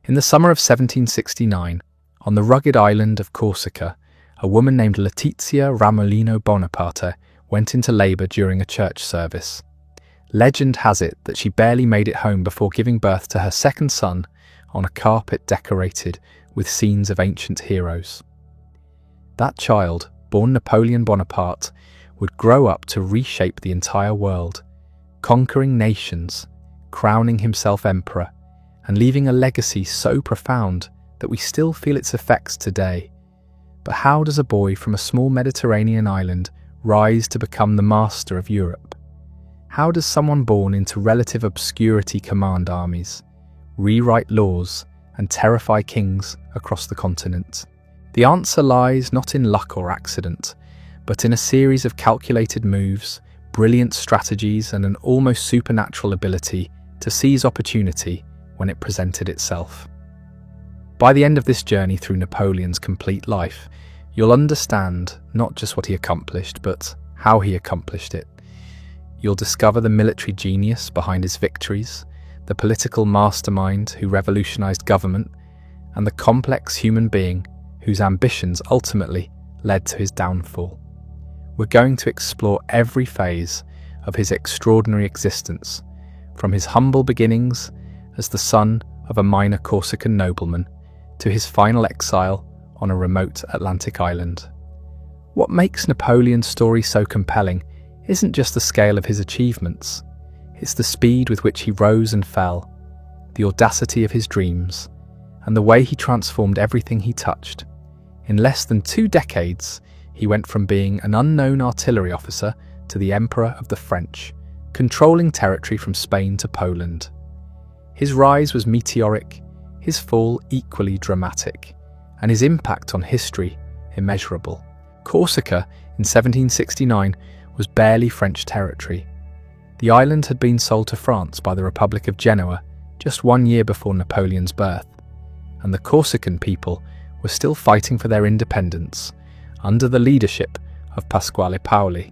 In the summer of 1769, on the rugged island of Corsica, a woman named Letizia Ramolino Bonaparte went into labour during a church service. Legend has it that she barely made it home before giving birth to her second son on a carpet decorated with scenes of ancient heroes. That child, born Napoleon Bonaparte, would grow up to reshape the entire world, conquering nations, crowning himself emperor, and leaving a legacy so profound that we still feel its effects today. But how does a boy from a small Mediterranean island rise to become the master of Europe? How does someone born into relative obscurity command armies, rewrite laws, and terrify kings across the continent? The answer lies not in luck or accident, but in a series of calculated moves, brilliant strategies, and an almost supernatural ability to seize opportunity when it presented itself. By the end of this journey through Napoleon's complete life, you'll understand not just what he accomplished, but how he accomplished it. You'll discover the military genius behind his victories, the political mastermind who revolutionized government, and the complex human being whose ambitions ultimately led to his downfall. We're going to explore every phase of his extraordinary existence, from his humble beginnings as the son of a minor Corsican nobleman to his final exile on a remote Atlantic island. What makes Napoleon's story so compelling isn't just the scale of his achievements, it's the speed with which he rose and fell, the audacity of his dreams, and the way he transformed everything he touched. In less than 2 decades, he went from being an unknown artillery officer to the Emperor of the French, controlling territory from Spain to Poland. His rise was meteoric, his fall equally dramatic, and his impact on history immeasurable. Corsica, in 1769, was barely French territory. The island had been sold to France by the Republic of Genoa just 1 year before Napoleon's birth, and the Corsican people were still fighting for their independence under the leadership of Pasquale Paoli.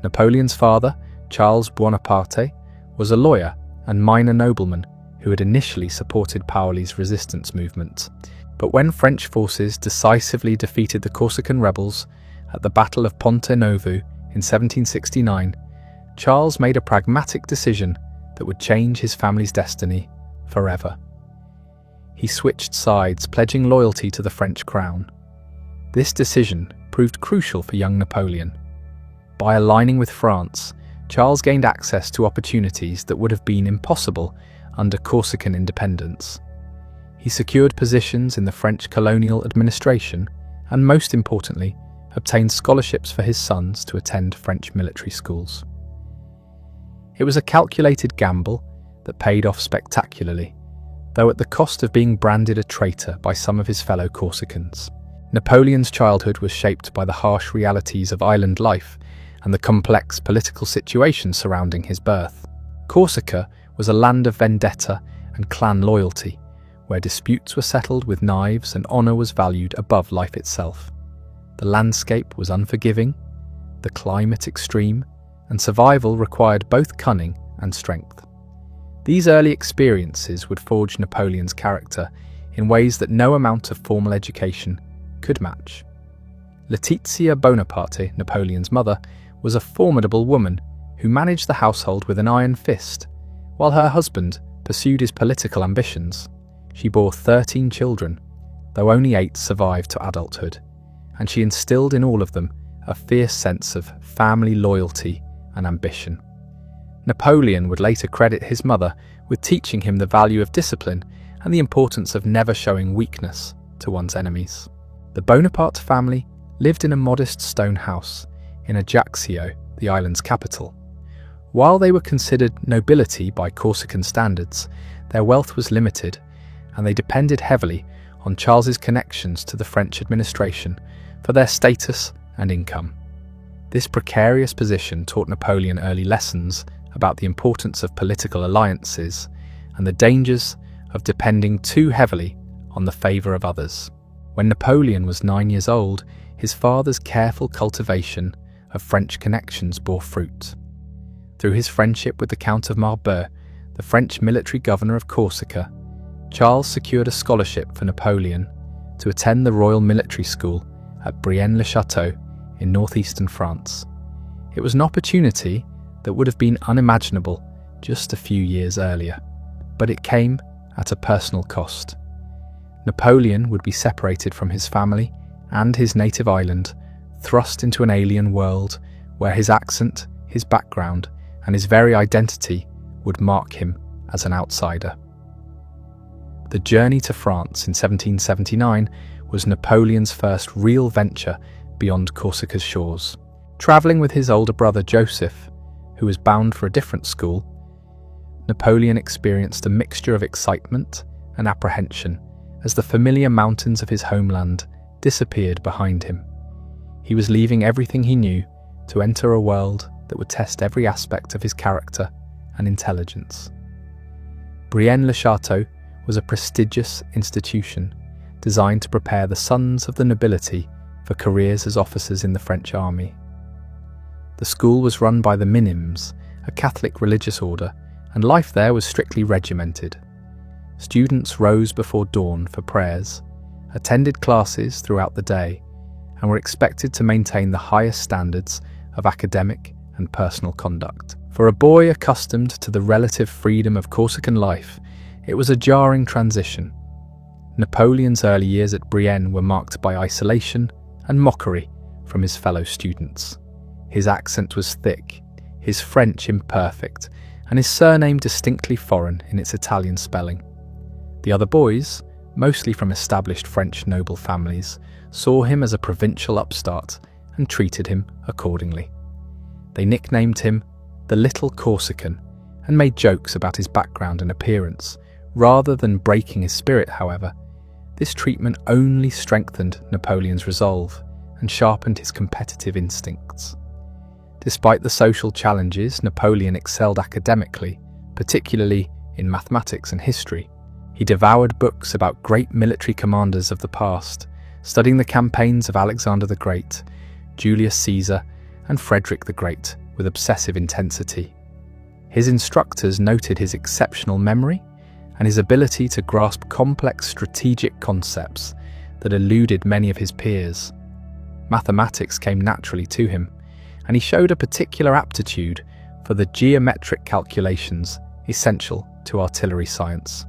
Napoleon's father, Charles Bonaparte, was a lawyer and minor nobleman who had initially supported Paoli's resistance movement. But when French forces decisively defeated the Corsican rebels at the Battle of Ponte Novo in 1769, Charles made a pragmatic decision that would change his family's destiny forever. He switched sides, pledging loyalty to the French crown. This decision proved crucial for young Napoleon. By aligning with France, Charles gained access to opportunities that would have been impossible under Corsican independence. He secured positions in the French colonial administration and, most importantly, obtained scholarships for his sons to attend French military schools. It was a calculated gamble that paid off spectacularly, though at the cost of being branded a traitor by some of his fellow Corsicans. Napoleon's childhood was shaped by the harsh realities of island life and the complex political situation surrounding his birth. Corsica was a land of vendetta and clan loyalty, where disputes were settled with knives and honour was valued above life itself. The landscape was unforgiving, the climate extreme, and survival required both cunning and strength. These early experiences would forge Napoleon's character in ways that no amount of formal education could match. Letizia Bonaparte, Napoleon's mother, was a formidable woman who managed the household with an iron fist, while her husband pursued his political ambitions. She bore 13 children, though only 8 survived to adulthood, and she instilled in all of them a fierce sense of family loyalty and ambition. Napoleon would later credit his mother with teaching him the value of discipline and the importance of never showing weakness to one's enemies. The Bonaparte family lived in a modest stone house in Ajaccio, the island's capital. While they were considered nobility by Corsican standards, their wealth was limited, and they depended heavily on Charles's connections to the French administration for their status and income. This precarious position taught Napoleon early lessons about the importance of political alliances and the dangers of depending too heavily on the favour of others. When Napoleon was 9 years old, his father's careful cultivation of French connections bore fruit. Through his friendship with the Count of Marbeuf, the French military governor of Corsica, Charles secured a scholarship for Napoleon to attend the Royal Military School at Brienne-le-Château in northeastern France. It was an opportunity that would have been unimaginable just a few years earlier, but it came at a personal cost. Napoleon would be separated from his family and his native island, thrust into an alien world where his accent, his background, and his very identity would mark him as an outsider. The journey to France in 1779 was Napoleon's first real venture beyond Corsica's shores. Travelling with his older brother Joseph, who was bound for a different school, Napoleon experienced a mixture of excitement and apprehension as the familiar mountains of his homeland disappeared behind him. He was leaving everything he knew to enter a world that would test every aspect of his character and intelligence. Brienne-le-Château was a prestigious institution designed to prepare the sons of the nobility for careers as officers in the French army. The school was run by the Minims, a Catholic religious order, and life there was strictly regimented. Students rose before dawn for prayers, attended classes throughout the day, and were expected to maintain the highest standards of academic and personal conduct. For a boy accustomed to the relative freedom of Corsican life, it was a jarring transition. Napoleon's early years at Brienne were marked by isolation and mockery from his fellow students. His accent was thick, his French imperfect, and his surname distinctly foreign in its Italian spelling. The other boys, mostly from established French noble families, saw him as a provincial upstart and treated him accordingly. They nicknamed him the Little Corsican and made jokes about his background and appearance. Rather than breaking his spirit, however, this treatment only strengthened Napoleon's resolve and sharpened his competitive instincts. Despite the social challenges, Napoleon excelled academically, particularly in mathematics and history. He devoured books about great military commanders of the past, studying the campaigns of Alexander the Great, Julius Caesar, and Frederick the Great with obsessive intensity. His instructors noted his exceptional memory and his ability to grasp complex strategic concepts that eluded many of his peers. Mathematics came naturally to him, and he showed a particular aptitude for the geometric calculations essential to artillery science.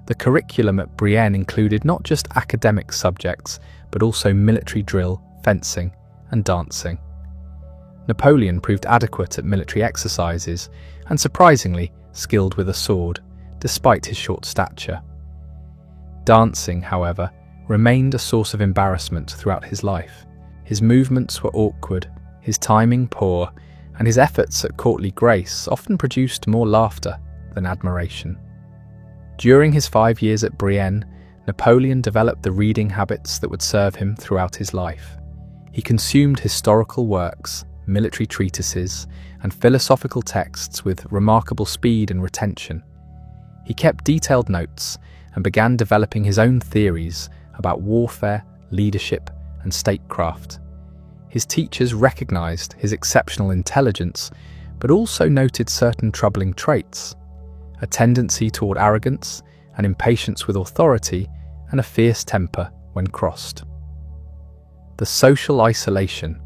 The curriculum at Brienne included not just academic subjects, but also military drill, fencing, and dancing. Napoleon proved adequate at military exercises and surprisingly skilled with a sword, despite his short stature. Dancing, however, remained a source of embarrassment throughout his life. His movements were awkward, his timing poor, and his efforts at courtly grace often produced more laughter than admiration. During his 5 years at Brienne, Napoleon developed the reading habits that would serve him throughout his life. He consumed historical works, military treatises, and philosophical texts with remarkable speed and retention. He kept detailed notes and began developing his own theories about warfare, leadership, and statecraft. His teachers recognized his exceptional intelligence, but also noted certain troubling traits: a tendency toward arrogance, an impatience with authority, and a fierce temper when crossed. The social isolation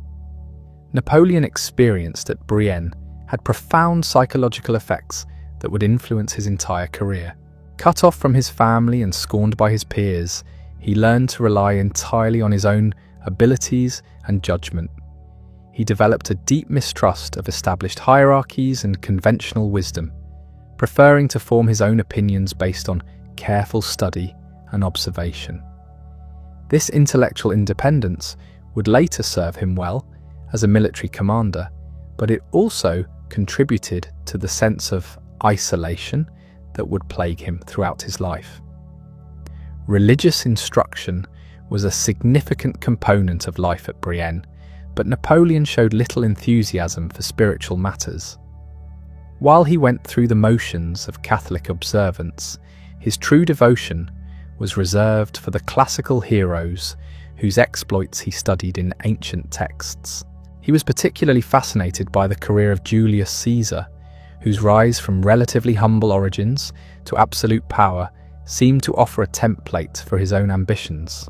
Napoleon experienced at Brienne had profound psychological effects that would influence his entire career. Cut off from his family and scorned by his peers, he learned to rely entirely on his own abilities and judgment. He developed a deep mistrust of established hierarchies and conventional wisdom, preferring to form his own opinions based on careful study and observation. This intellectual independence would later serve him well as a military commander, but it also contributed to the sense of isolation that would plague him throughout his life. Religious instruction was a significant component of life at Brienne, but Napoleon showed little enthusiasm for spiritual matters. While he went through the motions of Catholic observance, his true devotion was reserved for the classical heroes whose exploits he studied in ancient texts. He was particularly fascinated by the career of Julius Caesar, whose rise from relatively humble origins to absolute power seemed to offer a template for his own ambitions.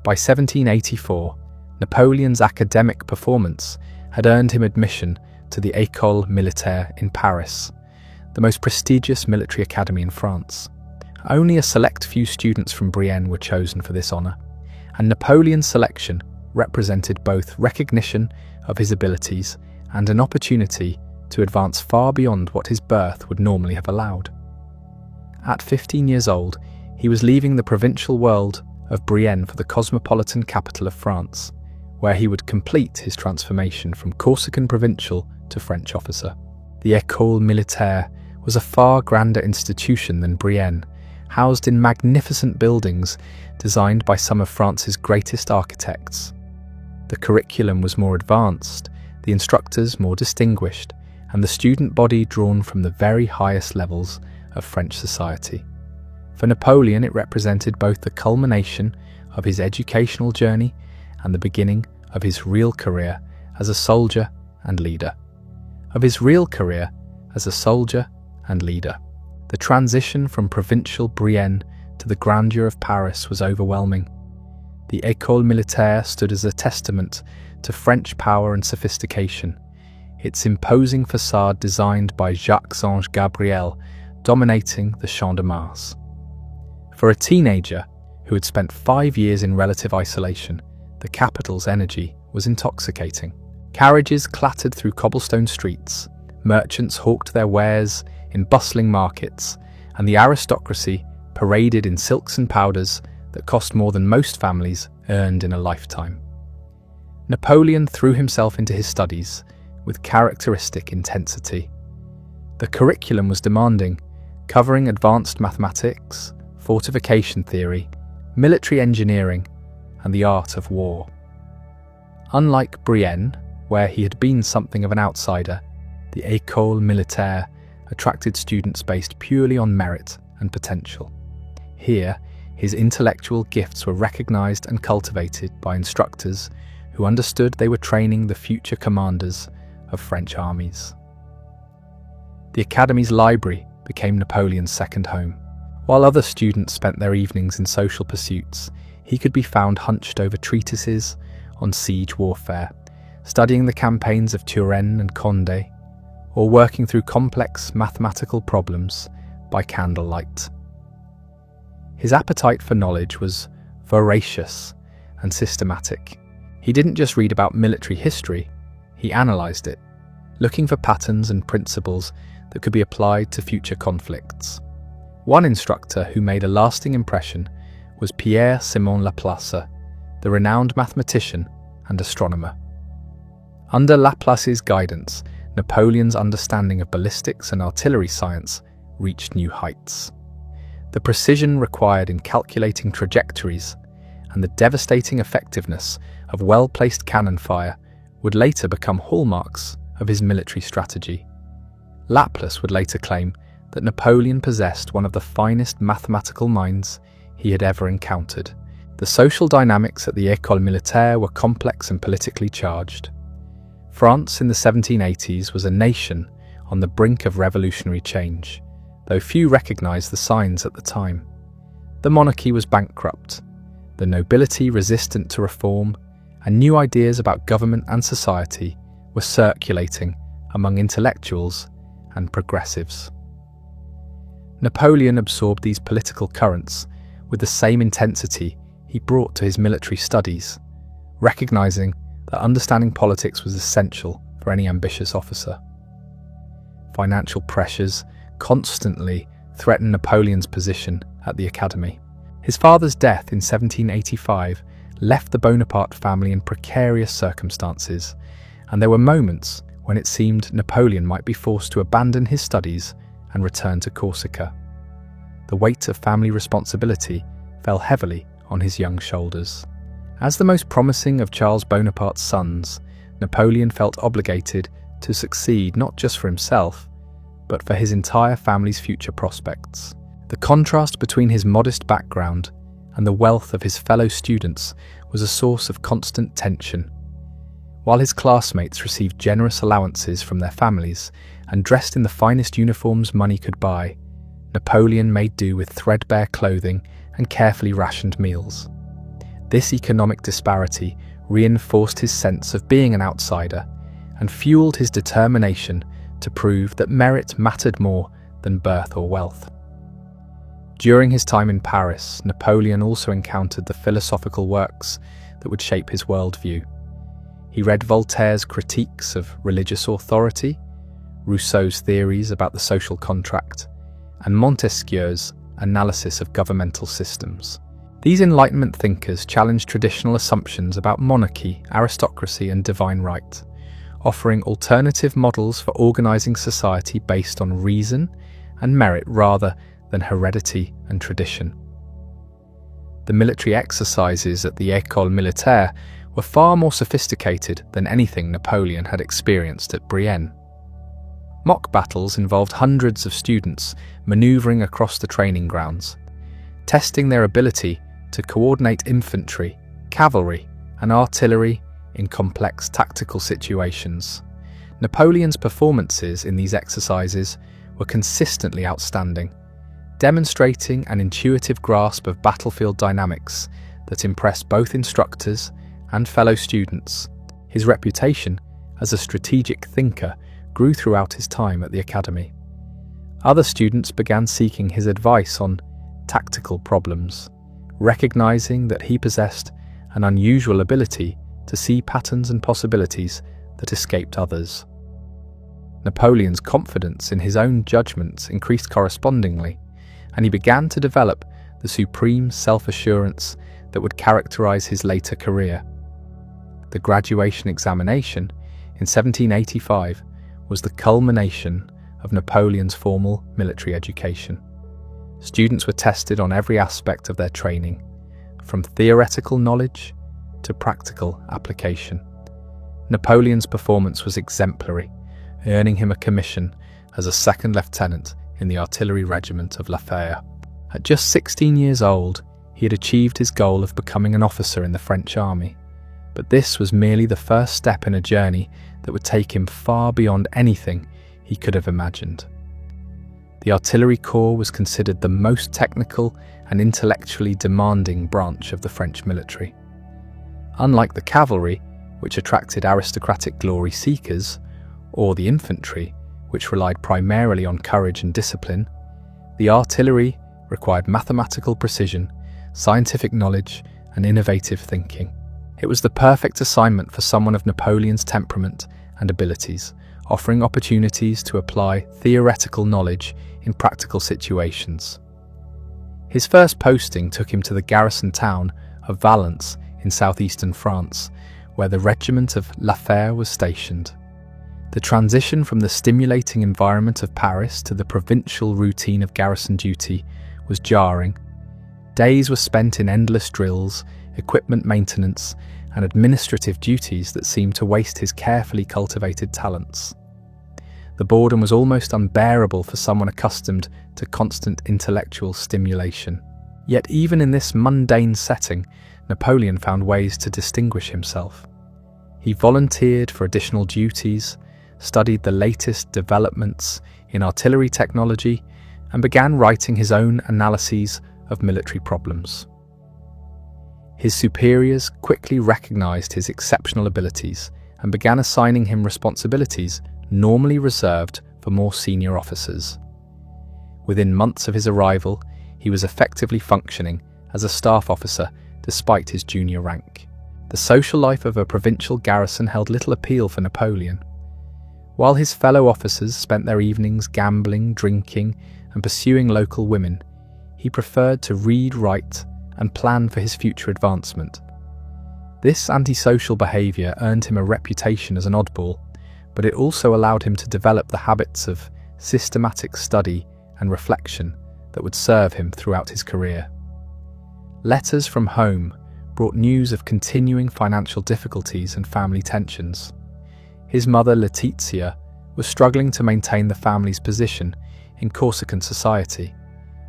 By 1784, Napoleon's academic performance had earned him admission to the École Militaire in Paris, the most prestigious military academy in France. Only a select few students from Brienne were chosen for this honour, and Napoleon's selection represented both recognition of his abilities and an opportunity to advance far beyond what his birth would normally have allowed. At 15 years old, he was leaving the provincial world of Brienne for the cosmopolitan capital of France, where he would complete his transformation from Corsican provincial to French officer. The École Militaire was a far grander institution than Brienne, housed in magnificent buildings designed by some of France's greatest architects. The curriculum was more advanced, the instructors more distinguished, and the student body drawn from the very highest levels of French society. For Napoleon, it represented both the culmination of his educational journey and the beginning of his real career as a soldier and leader. The transition from provincial Brienne to the grandeur of Paris was overwhelming. The École Militaire stood as a testament to French power and sophistication, its imposing facade designed by Jacques-Ange Gabriel dominating the Champ de Mars. For a teenager who had spent 5 years in relative isolation, the capital's energy was intoxicating. Carriages clattered through cobblestone streets, merchants hawked their wares in bustling markets, and the aristocracy paraded in silks and powders that cost more than most families earned in a lifetime. Napoleon threw himself into his studies with characteristic intensity. The curriculum was demanding, covering advanced mathematics, fortification theory, military engineering, and the art of war. Unlike Brienne, where he had been something of an outsider, the École Militaire attracted students based purely on merit and potential. Here, his intellectual gifts were recognized and cultivated by instructors who understood they were training the future commanders of French armies. The academy's library became Napoleon's second home. While other students spent their evenings in social pursuits, he could be found hunched over treatises on siege warfare, studying the campaigns of Turenne and Condé, or working through complex mathematical problems by candlelight. His appetite for knowledge was voracious and systematic. He didn't just read about military history, he analysed it, looking for patterns and principles that could be applied to future conflicts. One instructor who made a lasting impression was Pierre-Simon Laplace, the renowned mathematician and astronomer. Under Laplace's guidance, Napoleon's understanding of ballistics and artillery science reached new heights. The precision required in calculating trajectories and the devastating effectiveness of well-placed cannon fire would later become hallmarks of his military strategy. Laplace would later claim that Napoleon possessed one of the finest mathematical minds he had ever encountered. The social dynamics at the École Militaire were complex and politically charged. France in the 1780s was a nation on the brink of revolutionary change, though few recognized the signs at the time. The monarchy was bankrupt, the nobility resistant to reform, and new ideas about government and society were circulating among intellectuals and progressives. Napoleon absorbed these political currents with the same intensity he brought to his military studies, recognizing that understanding politics was essential for any ambitious officer. Financial pressures constantly threatened Napoleon's position at the academy. His father's death in 1785 left the Bonaparte family in precarious circumstances, and there were moments when it seemed Napoleon might be forced to abandon his studies and return to Corsica. The weight of family responsibility fell heavily on his young shoulders. As the most promising of Charles Bonaparte's sons, Napoleon felt obligated to succeed not just for himself, but for his entire family's future prospects. The contrast between his modest background and the wealth of his fellow students was a source of constant tension. While his classmates received generous allowances from their families and dressed in the finest uniforms money could buy, Napoleon made do with threadbare clothing and carefully rationed meals. This economic disparity reinforced his sense of being an outsider and fueled his determination to prove that merit mattered more than birth or wealth. During his time in Paris, Napoleon also encountered the philosophical works that would shape his worldview. He read Voltaire's critiques of religious authority, Rousseau's theories about the social contract, and Montesquieu's analysis of governmental systems. These Enlightenment thinkers challenged traditional assumptions about monarchy, aristocracy, and divine right, offering alternative models for organizing society based on reason and merit rather than heredity and tradition. The military exercises at the École Militaire were far more sophisticated than anything Napoleon had experienced at Brienne. Mock battles involved hundreds of students maneuvering across the training grounds, testing their ability to coordinate infantry, cavalry, and artillery in complex tactical situations. Napoleon's performances in these exercises were consistently outstanding, demonstrating an intuitive grasp of battlefield dynamics that impressed both instructors and fellow students. His reputation as a strategic thinker grew throughout his time at the academy. Other students began seeking his advice on tactical problems, recognizing that he possessed an unusual ability to see patterns and possibilities that escaped others. Napoleon's confidence in his own judgments increased correspondingly, and he began to develop the supreme self-assurance that would characterize his later career. The graduation examination in 1785 was the culmination of Napoleon's formal military education. Students were tested on every aspect of their training, from theoretical knowledge to practical application. Napoleon's performance was exemplary, earning him a commission as a second lieutenant in the artillery regiment of La Fère. At just 16 years old, he had achieved his goal of becoming an officer in the French army. But this was merely the first step in a journey that would take him far beyond anything he could have imagined. The artillery corps was considered the most technical and intellectually demanding branch of the French military. Unlike the cavalry, which attracted aristocratic glory seekers, or the infantry, which relied primarily on courage and discipline, the artillery required mathematical precision, scientific knowledge, and innovative thinking. It was the perfect assignment for someone of Napoleon's temperament and abilities, offering opportunities to apply theoretical knowledge in practical situations. His first posting took him to the garrison town of Valence in southeastern France, where the regiment of La Fère was stationed. The transition from the stimulating environment of Paris to the provincial routine of garrison duty was jarring. Days were spent in endless drills, equipment maintenance, and administrative duties that seemed to waste his carefully cultivated talents. The boredom was almost unbearable for someone accustomed to constant intellectual stimulation. Yet even in this mundane setting, Napoleon found ways to distinguish himself. He volunteered for additional duties, studied the latest developments in artillery technology, and began writing his own analyses of military problems. His superiors quickly recognized his exceptional abilities and began assigning him responsibilities normally reserved for more senior officers. Within months of his arrival, he was effectively functioning as a staff officer despite his junior rank. The social life of a provincial garrison held little appeal for Napoleon. While his fellow officers spent their evenings gambling, drinking, and pursuing local women, he preferred to read, write, and plan for his future advancement. This antisocial behaviour earned him a reputation as an oddball, but it also allowed him to develop the habits of systematic study and reflection that would serve him throughout his career. Letters from home brought news of continuing financial difficulties and family tensions. His mother, Letizia, was struggling to maintain the family's position in Corsican society,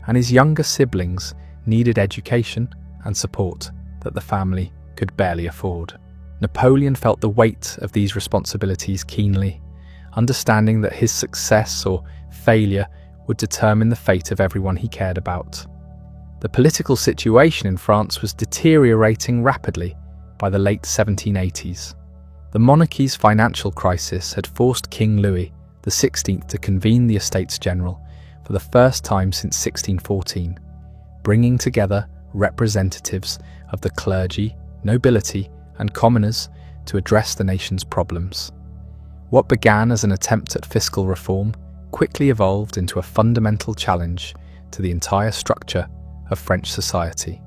and his younger siblings needed education and support that the family could barely afford. Napoleon felt the weight of these responsibilities keenly, understanding that his success or failure would determine the fate of everyone he cared about. The political situation in France was deteriorating rapidly by the late 1780s. The monarchy's financial crisis had forced King Louis XVI to convene the Estates General for the first time since 1614, bringing together representatives of the clergy, nobility, and commoners to address the nation's problems. What began as an attempt at fiscal reform quickly evolved into a fundamental challenge to the entire structure of French society.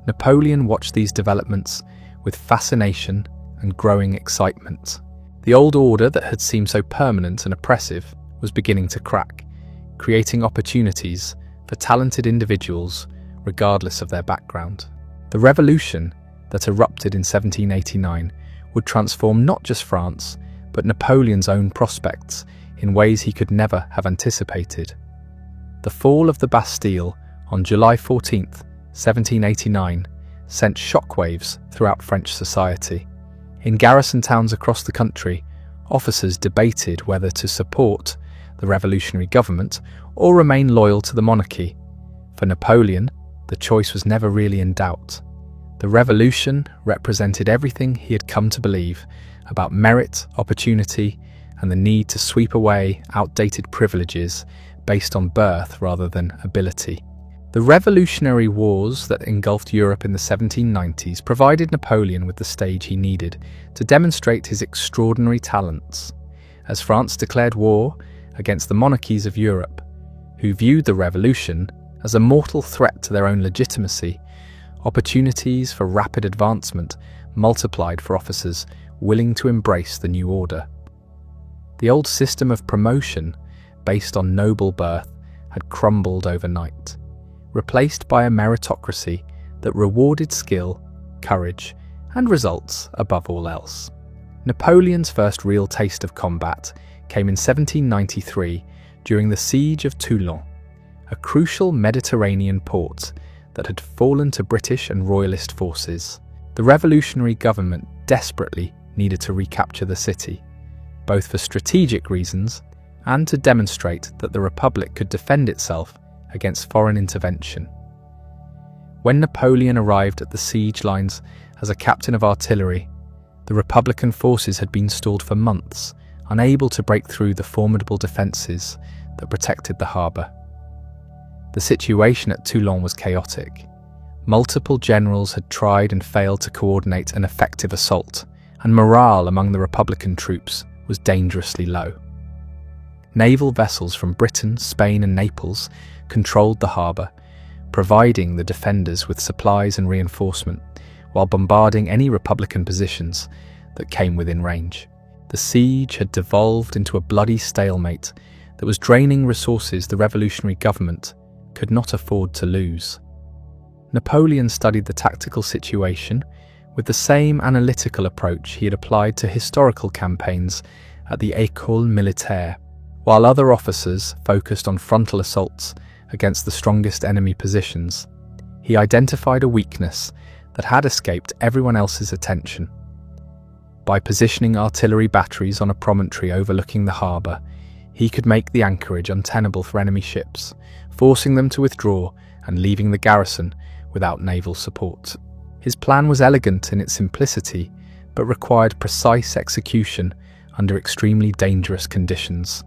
Napoleon watched these developments with fascination and growing excitement. The old order that had seemed so permanent and oppressive was beginning to crack, creating opportunities for talented individuals regardless of their background. The revolution that erupted in 1789 would transform not just France, but Napoleon's own prospects in ways he could never have anticipated. The fall of the Bastille on July 14, 1789, sent shockwaves throughout French society. In garrison towns across the country, officers debated whether to support the revolutionary government or remain loyal to the monarchy. For Napoleon, the choice was never really in doubt. The revolution represented everything he had come to believe about merit, opportunity, and the need to sweep away outdated privileges based on birth rather than ability. The revolutionary wars that engulfed Europe in the 1790s provided Napoleon with the stage he needed to demonstrate his extraordinary talents. As France declared war against the monarchies of Europe, who viewed the revolution as a mortal threat to their own legitimacy, opportunities for rapid advancement multiplied for officers willing to embrace the new order. The old system of promotion, based on noble birth, had crumbled overnight, replaced by a meritocracy that rewarded skill, courage, and results above all else. Napoleon's first real taste of combat came in 1793 during the siege of Toulon, a crucial Mediterranean port that had fallen to British and Royalist forces. The revolutionary government desperately needed to recapture the city, both for strategic reasons and to demonstrate that the Republic could defend itself against foreign intervention. When Napoleon arrived at the siege lines as a captain of artillery, the Republican forces had been stalled for months, unable to break through the formidable defences that protected the harbour. The situation at Toulon was chaotic. Multiple generals had tried and failed to coordinate an effective assault, and morale among the Republican troops was dangerously low. Naval vessels from Britain, Spain, and Naples controlled the harbour, providing the defenders with supplies and reinforcement, while bombarding any Republican positions that came within range. The siege had devolved into a bloody stalemate that was draining resources the revolutionary government could not afford to lose. Napoleon studied the tactical situation with the same analytical approach he had applied to historical campaigns at the École Militaire. While other officers focused on frontal assaults against the strongest enemy positions, he identified a weakness that had escaped everyone else's attention. By positioning artillery batteries on a promontory overlooking the harbour, he could make the anchorage untenable for enemy ships, forcing them to withdraw and leaving the garrison without naval support. His plan was elegant in its simplicity, but required precise execution under extremely dangerous conditions.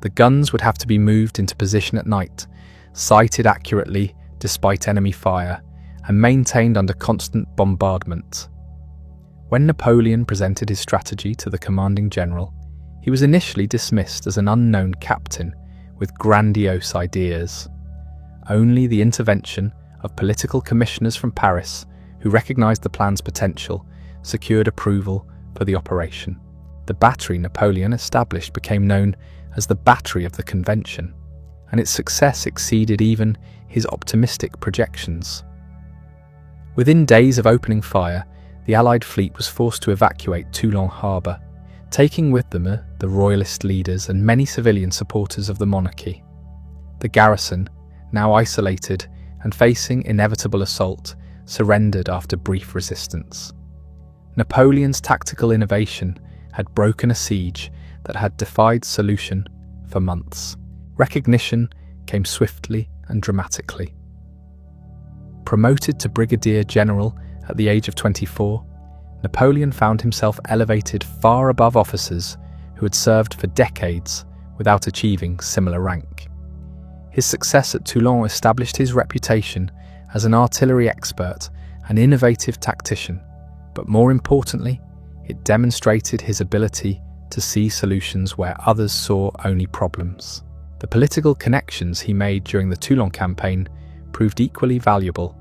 The guns would have to be moved into position at night, sighted accurately despite enemy fire, and maintained under constant bombardment. When Napoleon presented his strategy to the commanding general, he was initially dismissed as an unknown captain with grandiose ideas. Only the intervention of political commissioners from Paris, who recognized the plan's potential, secured approval for the operation. The battery Napoleon established became known as the Battery of the Convention, and its success exceeded even his optimistic projections. Within days of opening fire, the Allied fleet was forced to evacuate Toulon harbour, taking with them the royalist leaders and many civilian supporters of the monarchy. The garrison, now isolated and facing inevitable assault, surrendered after brief resistance. Napoleon's tactical innovation had broken a siege that had defied solution for months. Recognition came swiftly and dramatically. Promoted to brigadier general at the age of 24, Napoleon found himself elevated far above officers who had served for decades without achieving similar rank. His success at Toulon established his reputation as an artillery expert and innovative tactician, but more importantly, it demonstrated his ability to see solutions where others saw only problems. The political connections he made during the Toulon campaign proved equally valuable.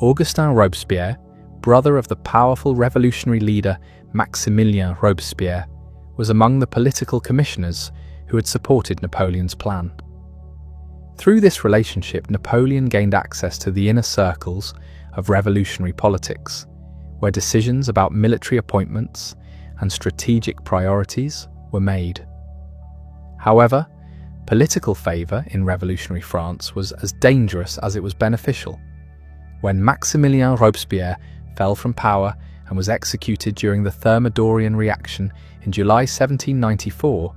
Augustin Robespierre, brother of the powerful revolutionary leader Maximilien Robespierre, was among the political commissioners who had supported Napoleon's plan. Through this relationship, Napoleon gained access to the inner circles of revolutionary politics, where decisions about military appointments and strategic priorities were made. However, political favour in revolutionary France was as dangerous as it was beneficial. When Maximilien Robespierre fell from power and was executed during the Thermidorian reaction in July 1794,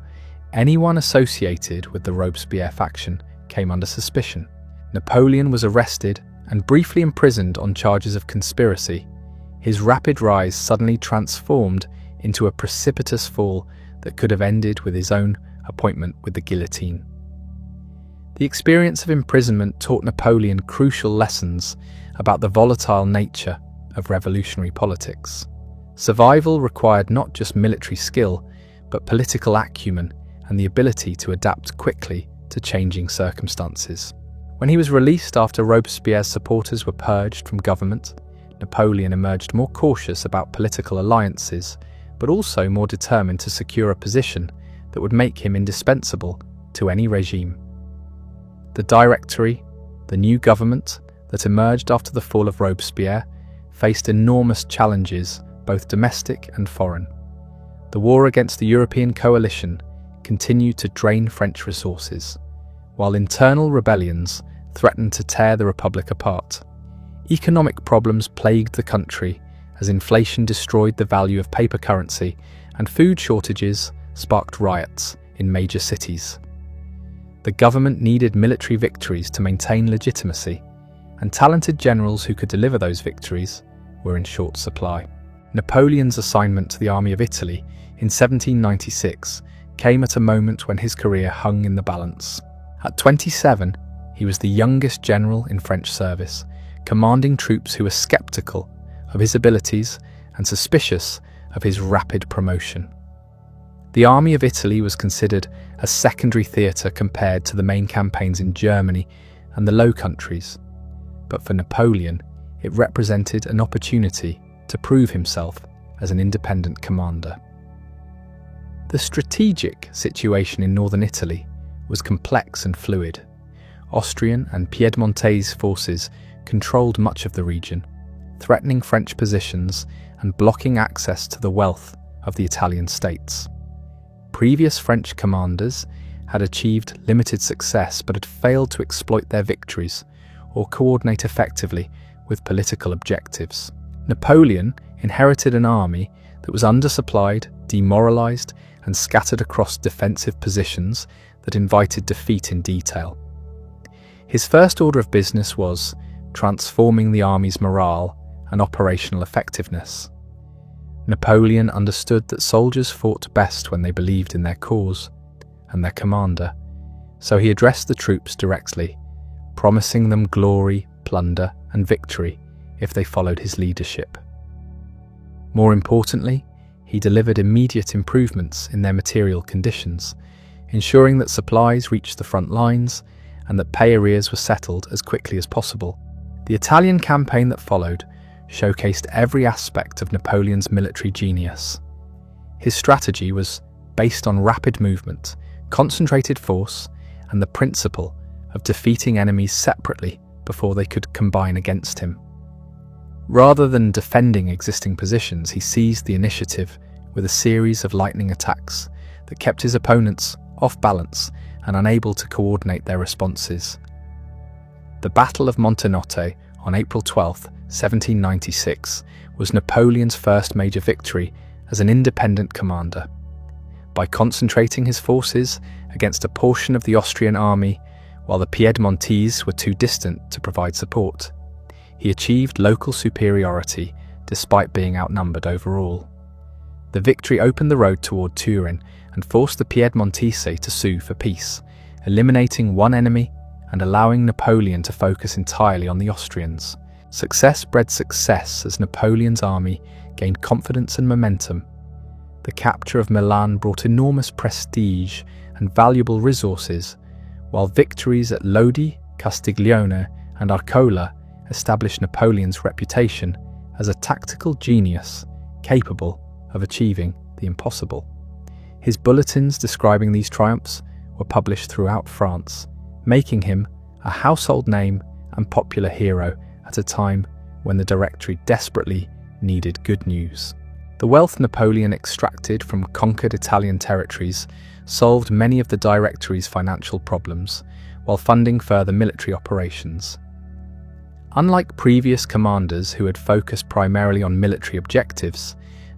anyone associated with the Robespierre faction came under suspicion. Napoleon was arrested and briefly imprisoned on charges of conspiracy. His rapid rise suddenly transformed into a precipitous fall that could have ended with his own appointment with the guillotine. The experience of imprisonment taught Napoleon crucial lessons about the volatile nature of revolutionary politics. Survival required not just military skill, but political acumen and the ability to adapt quickly to changing circumstances. When he was released after Robespierre's supporters were purged from government, Napoleon emerged more cautious about political alliances, but also more determined to secure a position that would make him indispensable to any regime. The Directory, the new government that emerged after the fall of Robespierre, faced enormous challenges, both domestic and foreign. The war against the European coalition continued to drain French resources, while internal rebellions threatened to tear the Republic apart. Economic problems plagued the country as inflation destroyed the value of paper currency and food shortages sparked riots in major cities. The government needed military victories to maintain legitimacy, and talented generals who could deliver those victories were in short supply. Napoleon's assignment to the Army of Italy in 1796 came at a moment when his career hung in the balance. At 27, he was the youngest general in French service, commanding troops who were skeptical of his abilities and suspicious of his rapid promotion. The Army of Italy was considered a secondary theatre compared to the main campaigns in Germany and the Low Countries, but for Napoleon, it represented an opportunity to prove himself as an independent commander. The strategic situation in northern Italy was complex and fluid. Austrian and Piedmontese forces controlled much of the region, threatening French positions and blocking access to the wealth of the Italian states. Previous French commanders had achieved limited success but had failed to exploit their victories or coordinate effectively with political objectives. Napoleon inherited an army that was undersupplied, demoralized, and scattered across defensive positions that invited defeat in detail. His first order of business was transforming the army's morale and operational effectiveness. Napoleon understood that soldiers fought best when they believed in their cause and their commander, so he addressed the troops directly, promising them glory, plunder, and victory if they followed his leadership. More importantly, he delivered immediate improvements in their material conditions, ensuring that supplies reached the front lines and that pay arrears were settled as quickly as possible. The Italian campaign that followed showcased every aspect of Napoleon's military genius. His strategy was based on rapid movement, concentrated force, and the principle of defeating enemies separately before they could combine against him. Rather than defending existing positions, he seized the initiative with a series of lightning attacks that kept his opponents off balance and unable to coordinate their responses. The Battle of Montenotte on April 12, 1796, was Napoleon's first major victory as an independent commander. By concentrating his forces against a portion of the Austrian army, while the Piedmontese were too distant to provide support. He achieved local superiority despite being outnumbered overall. The victory opened the road toward Turin and forced the Piedmontese to sue for peace, eliminating one enemy and allowing Napoleon to focus entirely on the Austrians. Success bred success as Napoleon's army gained confidence and momentum. The capture of Milan brought enormous prestige and valuable resources, while victories at Lodi, Castiglione, and Arcola established Napoleon's reputation as a tactical genius capable of achieving the impossible. His bulletins describing these triumphs were published throughout France, making him a household name and popular hero at a time when the Directory desperately needed good news. The wealth Napoleon extracted from conquered Italian territories solved many of the Directory's financial problems, while funding further military operations. Unlike previous commanders who had focused primarily on military objectives,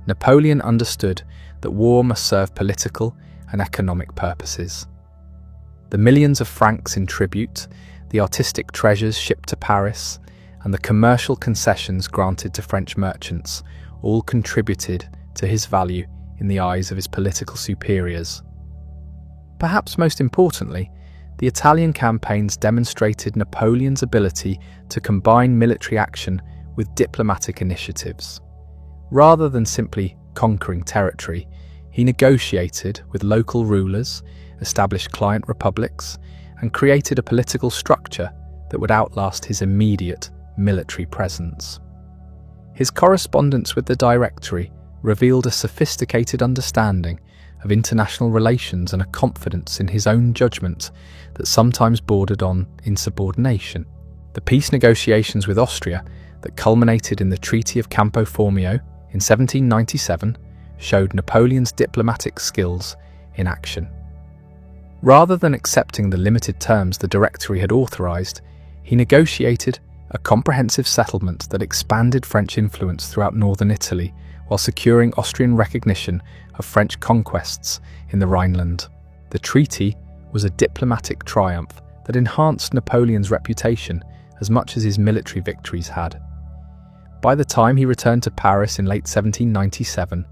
Napoleon understood that war must serve political and economic purposes. The millions of francs in tribute, the artistic treasures shipped to Paris, and the commercial concessions granted to French merchants all contributed to his value in the eyes of his political superiors. Perhaps most importantly, the Italian campaigns demonstrated Napoleon's ability to combine military action with diplomatic initiatives. Rather than simply conquering territory, he negotiated with local rulers, established client republics, and created a political structure that would outlast his immediate military presence. His correspondence with the Directory revealed a sophisticated understanding of international relations and a confidence in his own judgment that sometimes bordered on insubordination. The peace negotiations with Austria that culminated in the Treaty of Campo Formio in 1797 showed Napoleon's diplomatic skills in action. Rather than accepting the limited terms the Directory had authorized, he negotiated a comprehensive settlement that expanded French influence throughout northern Italy while securing Austrian recognition of French conquests in the Rhineland. The treaty was a diplomatic triumph that enhanced Napoleon's reputation as much as his military victories had. By the time he returned to Paris in late 1797,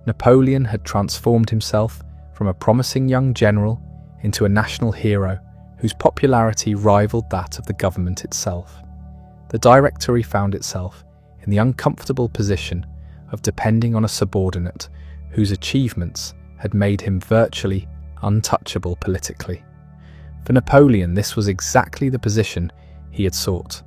Napoleon had transformed himself from a promising young general into a national hero whose popularity rivaled that of the government itself. The Directory found itself in the uncomfortable position of depending on a subordinate whose achievements had made him virtually untouchable politically. For Napoleon, this was exactly the position he had sought,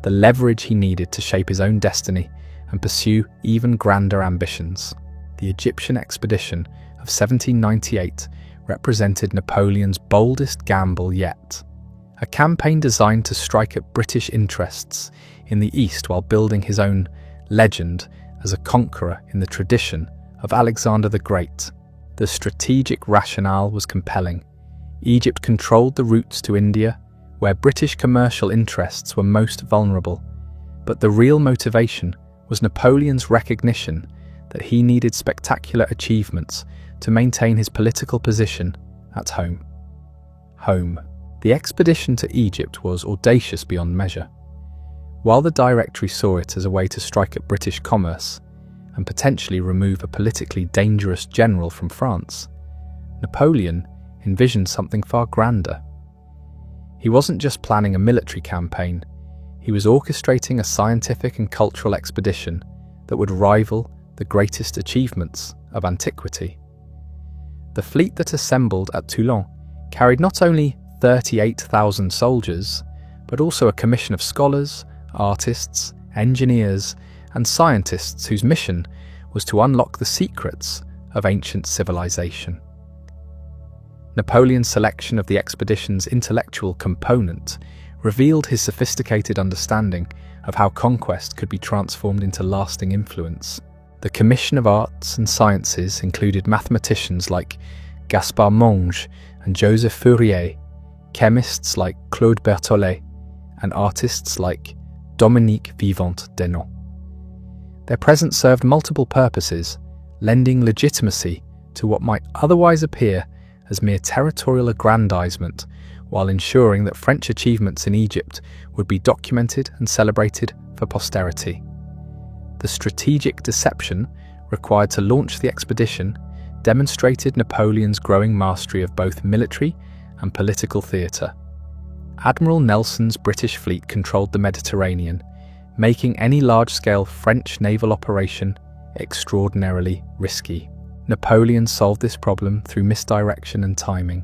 the leverage he needed to shape his own destiny and pursue even grander ambitions. The Egyptian expedition of 1798 represented Napoleon's boldest gamble yet. A campaign designed to strike at British interests in the East while building his own legend as a conqueror in the tradition of Alexander the Great. The strategic rationale was compelling. Egypt controlled the routes to India, where British commercial interests were most vulnerable. But the real motivation was Napoleon's recognition that he needed spectacular achievements to maintain his political position at home. The expedition to Egypt was audacious beyond measure. While the Directory saw it as a way to strike at British commerce and potentially remove a politically dangerous general from France, Napoleon envisioned something far grander. He wasn't just planning a military campaign, he was orchestrating a scientific and cultural expedition that would rival the greatest achievements of antiquity. The fleet that assembled at Toulon carried not only 38,000 soldiers, but also a commission of scholars, artists, engineers, and scientists whose mission was to unlock the secrets of ancient civilization. Napoleon's selection of the expedition's intellectual component revealed his sophisticated understanding of how conquest could be transformed into lasting influence. The Commission of Arts and Sciences included mathematicians like Gaspard Monge and Joseph Fourier, chemists like Claude Berthollet, and artists like Dominique Vivant-Denon. Their presence served multiple purposes, lending legitimacy to what might otherwise appear as mere territorial aggrandizement, while ensuring that French achievements in Egypt would be documented and celebrated for posterity. The strategic deception required to launch the expedition demonstrated Napoleon's growing mastery of both military and political theatre. Admiral Nelson's British fleet controlled the Mediterranean, making any large-scale French naval operation extraordinarily risky. Napoleon solved this problem through misdirection and timing,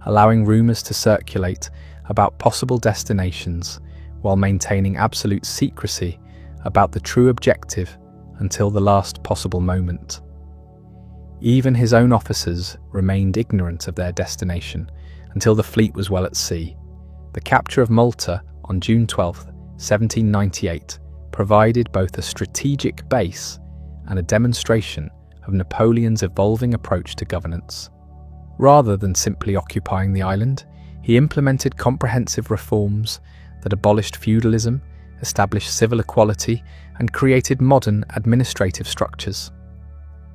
allowing rumours to circulate about possible destinations while maintaining absolute secrecy about the true objective until the last possible moment. Even his own officers remained ignorant of their destination until the fleet was well at sea. The capture of Malta on June 12, 1798, provided both a strategic base and a demonstration of Napoleon's evolving approach to governance. Rather than simply occupying the island, he implemented comprehensive reforms that abolished feudalism, established civil equality, and created modern administrative structures.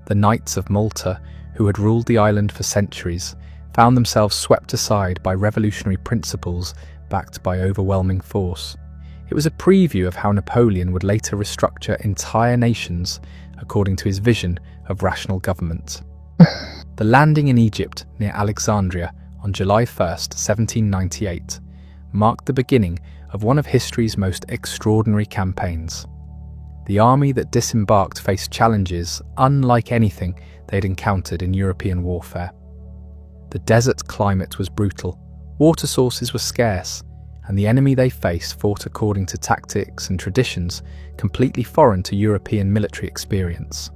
The Knights of Malta, who had ruled the island for centuries, found themselves swept aside by revolutionary principles backed by overwhelming force. It was a preview of how Napoleon would later restructure entire nations according to his vision of rational government. The landing in Egypt near Alexandria on July 1, 1798, marked the beginning of one of history's most extraordinary campaigns. The army that disembarked faced challenges unlike anything they'd encountered in European warfare. The desert climate was brutal, water sources were scarce, and the enemy they faced fought according to tactics and traditions completely foreign to European military experience.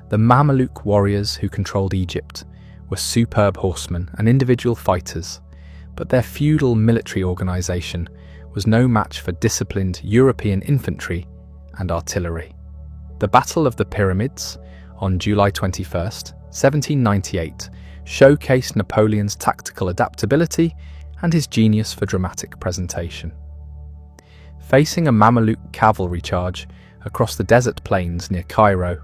The Mameluke warriors who controlled Egypt were superb horsemen and individual fighters, but their feudal military organisation was no match for disciplined European infantry and artillery. The Battle of the Pyramids, on July 21, 1798, showcased Napoleon's tactical adaptability and his genius for dramatic presentation. Facing a Mameluke cavalry charge across the desert plains near Cairo,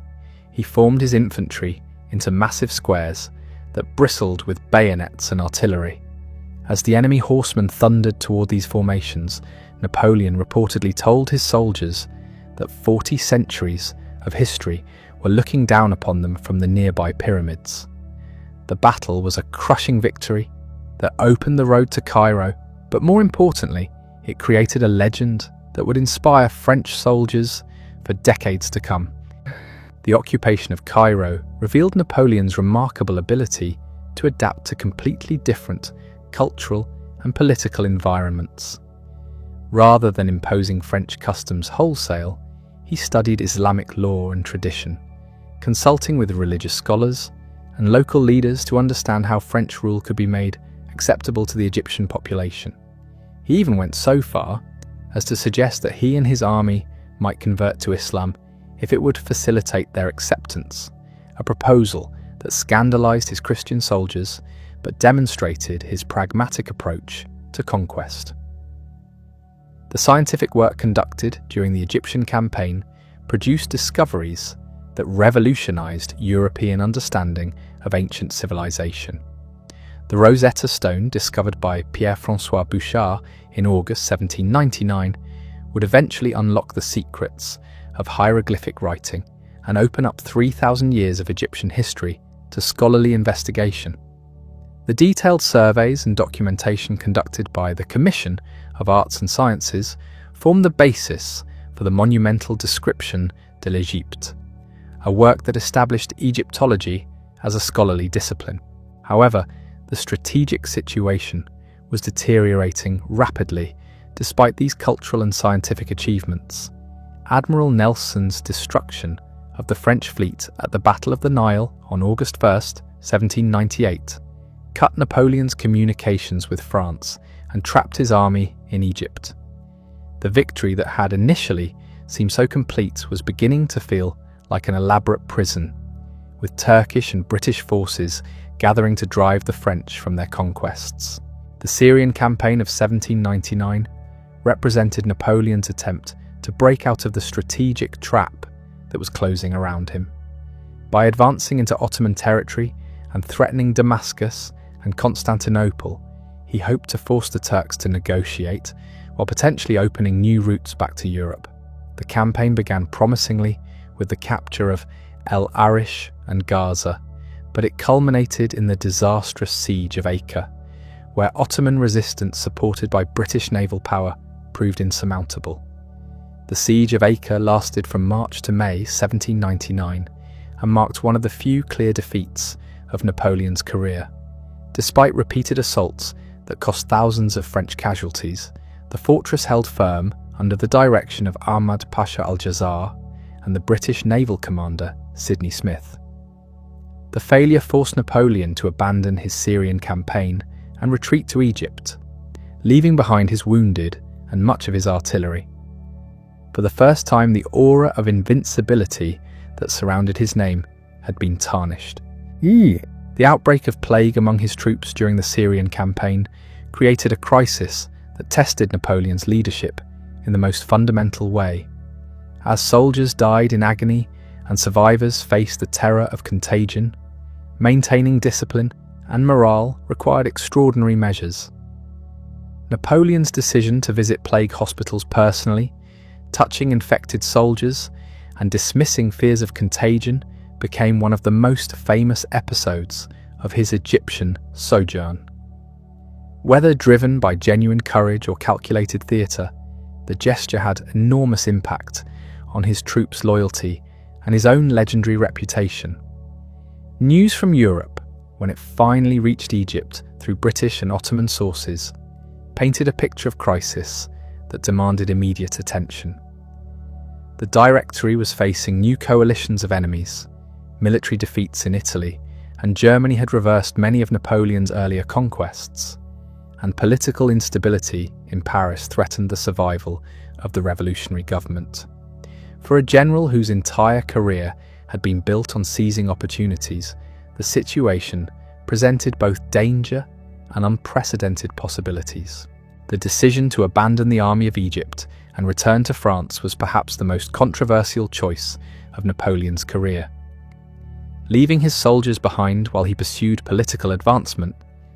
he formed his infantry into massive squares that bristled with bayonets and artillery. As the enemy horsemen thundered toward these formations, Napoleon reportedly told his soldiers that 40 centuries of history were looking down upon them from the nearby pyramids. The battle was a crushing victory that opened the road to Cairo, but more importantly, it created a legend that would inspire French soldiers for decades to come. The occupation of Cairo revealed Napoleon's remarkable ability to adapt to completely different cultural and political environments. Rather than imposing French customs wholesale, he studied Islamic law and tradition, consulting with religious scholars and local leaders to understand how French rule could be made acceptable to the Egyptian population. He even went so far as to suggest that he and his army might convert to Islam if it would facilitate their acceptance, a proposal that scandalized his Christian soldiers but demonstrated his pragmatic approach to conquest. The scientific work conducted during the Egyptian campaign produced discoveries that revolutionized European understanding of ancient civilization. The Rosetta Stone, discovered by Pierre-François Bouchard in August 1799, would eventually unlock the secrets of hieroglyphic writing and open up 3,000 years of Egyptian history to scholarly investigation. The detailed surveys and documentation conducted by the Commission of Arts and Sciences formed the basis for the monumental Description de l'Égypte, a work that established Egyptology as a scholarly discipline. However, the strategic situation was deteriorating rapidly despite these cultural and scientific achievements. Admiral Nelson's destruction of the French fleet at the Battle of the Nile on August 1, 1798, cut Napoleon's communications with France and trapped his army in Egypt. The victory that had initially seemed so complete was beginning to feel like an elaborate prison, with Turkish and British forces gathering to drive the French from their conquests. The Syrian campaign of 1799 represented Napoleon's attempt to break out of the strategic trap that was closing around him. By advancing into Ottoman territory and threatening Damascus and Constantinople, he hoped to force the Turks to negotiate while potentially opening new routes back to Europe. The campaign began promisingly with the capture of El Arish and Gaza, but it culminated in the disastrous siege of Acre, where Ottoman resistance supported by British naval power proved insurmountable. The siege of Acre lasted from March to May 1799 and marked one of the few clear defeats of Napoleon's career. Despite repeated assaults that cost thousands of French casualties, the fortress held firm under the direction of Ahmad Pasha al-Jazar and the British naval commander Sidney Smith. The failure forced Napoleon to abandon his Syrian campaign and retreat to Egypt, leaving behind his wounded and much of his artillery. For the first time, the aura of invincibility that surrounded his name had been tarnished. The outbreak of plague among his troops during the Syrian campaign created a crisis that tested Napoleon's leadership in the most fundamental way. As soldiers died in agony and survivors faced the terror of contagion, maintaining discipline and morale required extraordinary measures. Napoleon's decision to visit plague hospitals personally, touching infected soldiers, and dismissing fears of contagion became one of the most famous episodes of his Egyptian sojourn. Whether driven by genuine courage or calculated theatre, the gesture had enormous impact on his troops' loyalty and his own legendary reputation. News from Europe, when it finally reached Egypt through British and Ottoman sources, painted a picture of crisis that demanded immediate attention. The Directory was facing new coalitions of enemies, military defeats in Italy, and Germany had reversed many of Napoleon's earlier conquests, and political instability in Paris threatened the survival of the revolutionary government. For a general whose entire career had been built on seizing opportunities, the situation presented both danger and unprecedented possibilities. The decision to abandon the army of Egypt and return to France was perhaps the most controversial choice of Napoleon's career. Leaving his soldiers behind while he pursued political advancement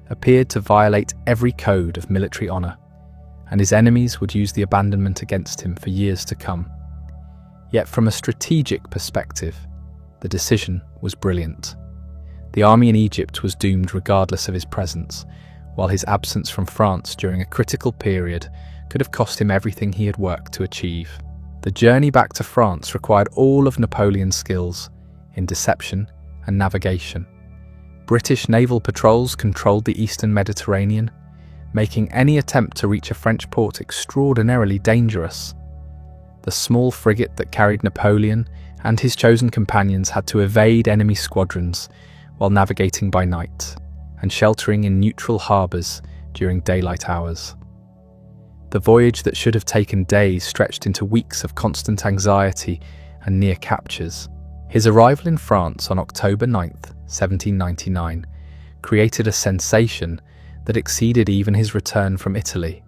appeared to violate every code of military honour, and his enemies would use the abandonment against him for years to come. Yet from a strategic perspective, the decision was brilliant. The army in Egypt was doomed regardless of his presence, while his absence from France during a critical period could have cost him everything he had worked to achieve. The journey back to France required all of Napoleon's skills in deception and navigation. British naval patrols controlled the eastern Mediterranean, making any attempt to reach a French port extraordinarily dangerous. The small frigate that carried Napoleon and his chosen companions had to evade enemy squadrons while navigating by night and sheltering in neutral harbours during daylight hours. The voyage that should have taken days stretched into weeks of constant anxiety and near captures. His arrival in France on October 9th, 1799, created a sensation that exceeded even his return from Italy.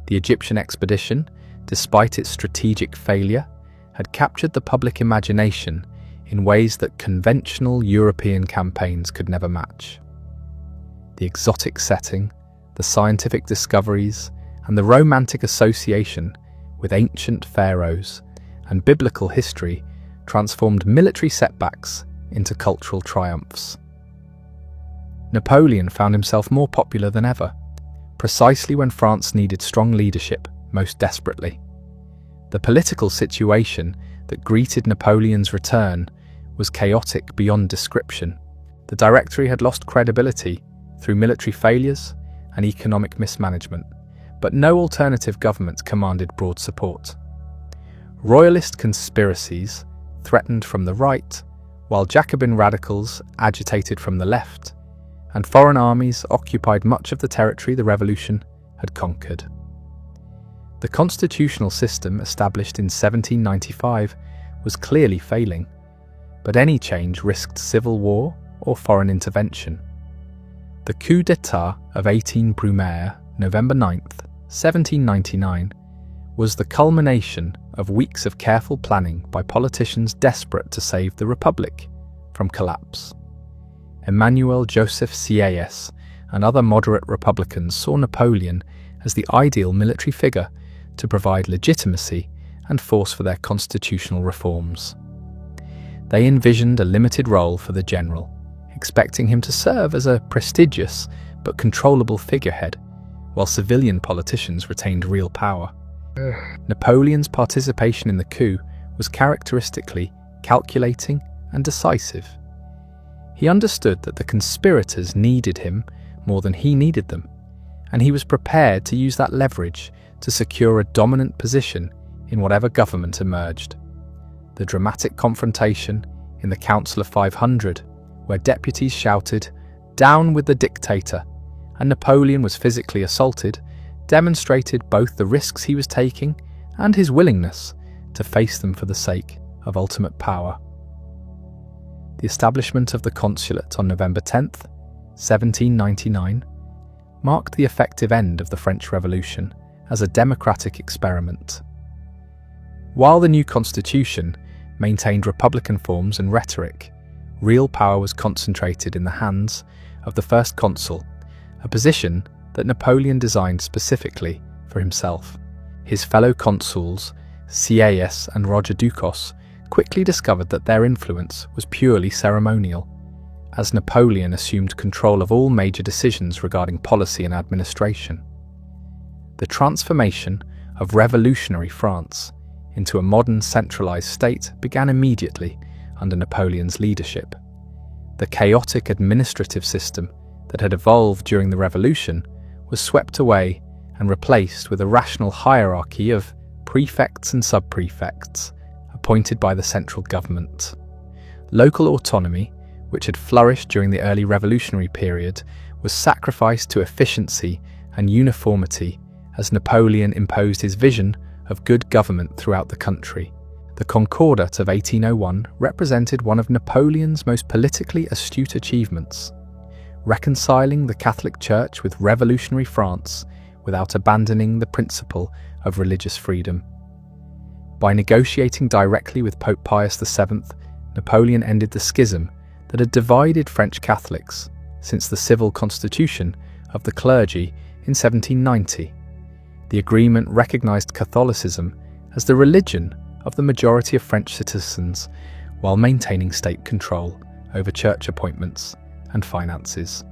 The Egyptian expedition, despite its strategic failure, had captured the public imagination in ways that conventional European campaigns could never match. The exotic setting, the scientific discoveries, and the romantic association with ancient pharaohs and biblical history transformed military setbacks into cultural triumphs. Napoleon found himself more popular than ever, precisely when France needed strong leadership most desperately. The political situation that greeted Napoleon's return was chaotic beyond description. The Directory had lost credibility through military failures and economic mismanagement, but no alternative government commanded broad support. Royalist conspiracies threatened from the right, while Jacobin radicals agitated from the left, and foreign armies occupied much of the territory the revolution had conquered. The constitutional system established in 1795 was clearly failing, but any change risked civil war or foreign intervention. The coup d'état of 18 Brumaire, November 9th, 1799, was the culmination of weeks of careful planning by politicians desperate to save the Republic from collapse. Emmanuel Joseph Sieyès, and other moderate Republicans saw Napoleon as the ideal military figure to provide legitimacy and force for their constitutional reforms. They envisioned a limited role for the general, expecting him to serve as a prestigious but controllable figurehead, while civilian politicians retained real power. Napoleon's participation in the coup was characteristically calculating and decisive. He understood that the conspirators needed him more than he needed them, and he was prepared to use that leverage to secure a dominant position in whatever government emerged. The dramatic confrontation in the Council of 500, where deputies shouted, "Down with the dictator," and Napoleon was physically assaulted, demonstrated both the risks he was taking and his willingness to face them for the sake of ultimate power. The establishment of the consulate on November 10th, 1799, marked the effective end of the French Revolution as a democratic experiment. While the new constitution maintained republican forms and rhetoric, real power was concentrated in the hands of the first consul, a position that Napoleon designed specifically for himself. His fellow consuls, Sieyès and Roger Ducos, quickly discovered that their influence was purely ceremonial, as Napoleon assumed control of all major decisions regarding policy and administration. The transformation of revolutionary France into a modern centralized state began immediately under Napoleon's leadership. The chaotic administrative system that had evolved during the revolution was swept away and replaced with a rational hierarchy of prefects and sub-prefects appointed by the central government. Local autonomy, which had flourished during the early revolutionary period, was sacrificed to efficiency and uniformity as Napoleon imposed his vision of good government throughout the country. The Concordat of 1801 represented one of Napoleon's most politically astute achievements, reconciling the Catholic Church with revolutionary France without abandoning the principle of religious freedom. By negotiating directly with Pope Pius VII, Napoleon ended the schism that had divided French Catholics since the civil constitution of the clergy in 1790. The agreement recognized Catholicism as the religion of the majority of French citizens while maintaining state control over church appointments and finances.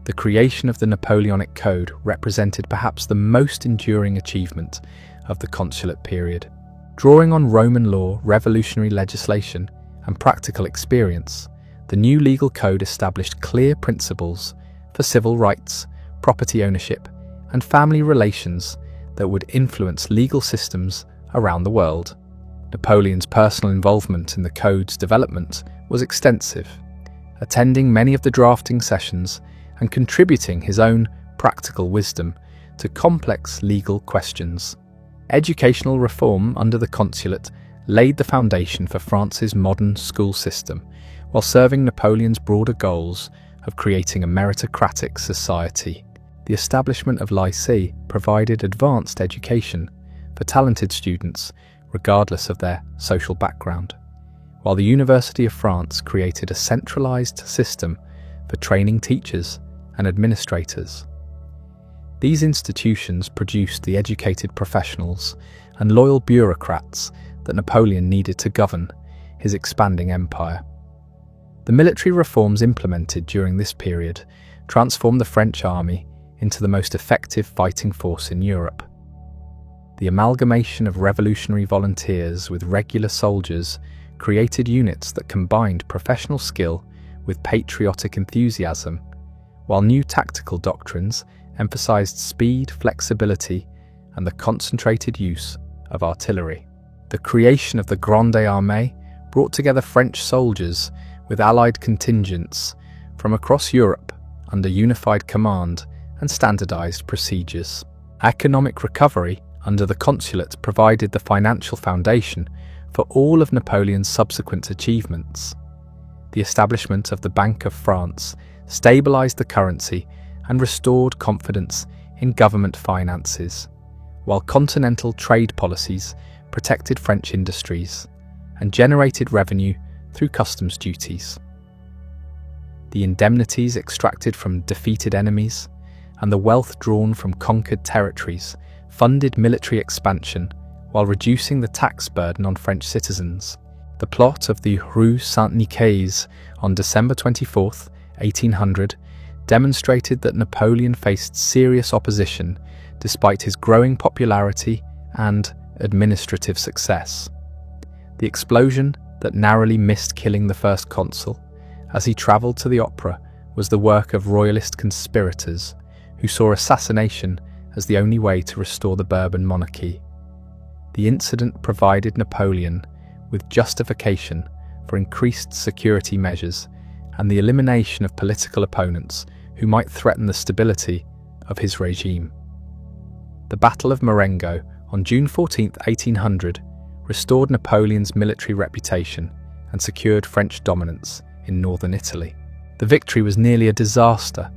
The creation of the Napoleonic Code represented perhaps the most enduring achievement of the consulate period. Drawing on Roman law, revolutionary legislation, and practical experience, the new legal code established clear principles for civil rights, property ownership, and family relations that would influence legal systems around the world. Napoleon's personal involvement in the code's development was extensive, attending many of the drafting sessions and contributing his own practical wisdom to complex legal questions. Educational reform under the consulate laid the foundation for France's modern school system, while serving Napoleon's broader goals of creating a meritocratic society. The establishment of lycées provided advanced education for talented students, regardless of their social background, while the University of France created a centralized system for training teachers and administrators. These institutions produced the educated professionals and loyal bureaucrats that Napoleon needed to govern his expanding empire. The military reforms implemented during this period transformed the French army into the most effective fighting force in Europe. The amalgamation of revolutionary volunteers with regular soldiers created units that combined professional skill with patriotic enthusiasm, while new tactical doctrines emphasized speed, flexibility, and the concentrated use of artillery. The creation of the Grande Armée brought together French soldiers with Allied contingents from across Europe under unified command and standardized procedures. Economic recovery under the consulate provided the financial foundation for all of Napoleon's subsequent achievements. The establishment of the Bank of France stabilized the currency and restored confidence in government finances, while continental trade policies protected French industries and generated revenue through customs duties. the indemnities extracted from defeated enemies, and the wealth drawn from conquered territories funded military expansion while reducing the tax burden on French citizens. The plot of the Rue Saint-Nicaise on December 24, 1800, demonstrated that Napoleon faced serious opposition despite his growing popularity and administrative success. The explosion that narrowly missed killing the first consul as he travelled to the opera was the work of royalist conspirators who saw assassination as the only way to restore the Bourbon monarchy. The incident provided Napoleon with justification for increased security measures and the elimination of political opponents who might threaten the stability of his regime. The Battle of Marengo on June 14, 1800, restored Napoleon's military reputation and secured French dominance in northern Italy. The victory was nearly a disaster,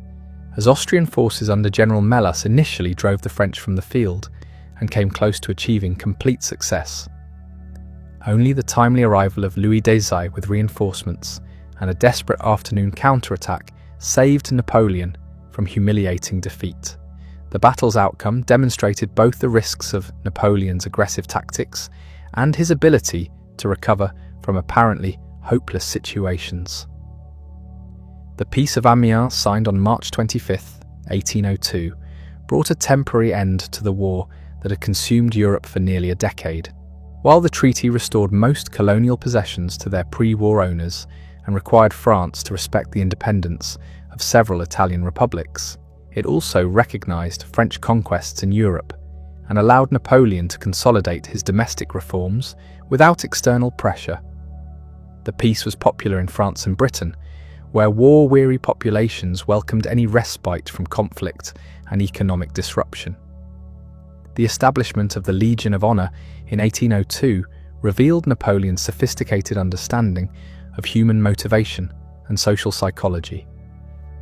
as Austrian forces under General Melas initially drove the French from the field and came close to achieving complete success. Only the timely arrival of Louis Desire with reinforcements and a desperate afternoon counterattack saved Napoleon from humiliating defeat. The battle's outcome demonstrated both the risks of Napoleon's aggressive tactics and his ability to recover from apparently hopeless situations. The Peace of Amiens, signed on March 25, 1802, brought a temporary end to the war that had consumed Europe for nearly a decade. While the treaty restored most colonial possessions to their pre-war owners and required France to respect the independence of several Italian republics, it also recognized French conquests in Europe and allowed Napoleon to consolidate his domestic reforms without external pressure. The peace was popular in France and Britain, where war-weary populations welcomed any respite from conflict and economic disruption. The establishment of the Legion of Honor in 1802 revealed Napoleon's sophisticated understanding of human motivation and social psychology.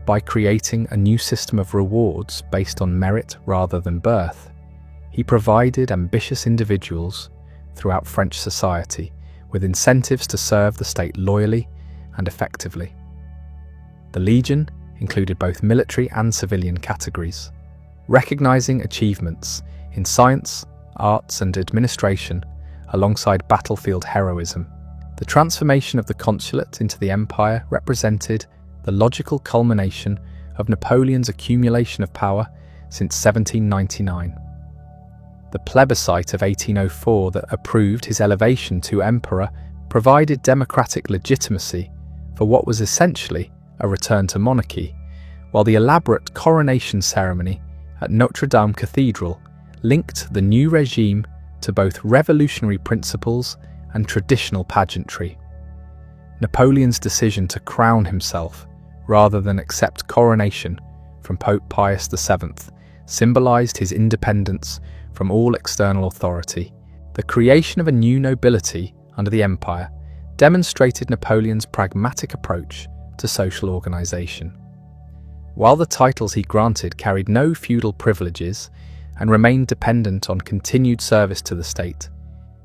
By creating a new system of rewards based on merit rather than birth, he provided ambitious individuals throughout French society with incentives to serve the state loyally and effectively. The Legion included both military and civilian categories, recognizing achievements in science, arts, and administration alongside battlefield heroism. The transformation of the consulate into the empire represented the logical culmination of Napoleon's accumulation of power since 1799. The plebiscite of 1804 that approved his elevation to emperor provided democratic legitimacy for what was essentially a return to monarchy, while the elaborate coronation ceremony at Notre Dame Cathedral linked the new regime to both revolutionary principles and traditional pageantry. Napoleon's decision to crown himself rather than accept coronation from Pope Pius VII symbolized his independence from all external authority. The creation of a new nobility under the empire demonstrated Napoleon's pragmatic approach to social organization. While the titles he granted carried no feudal privileges and remained dependent on continued service to the state,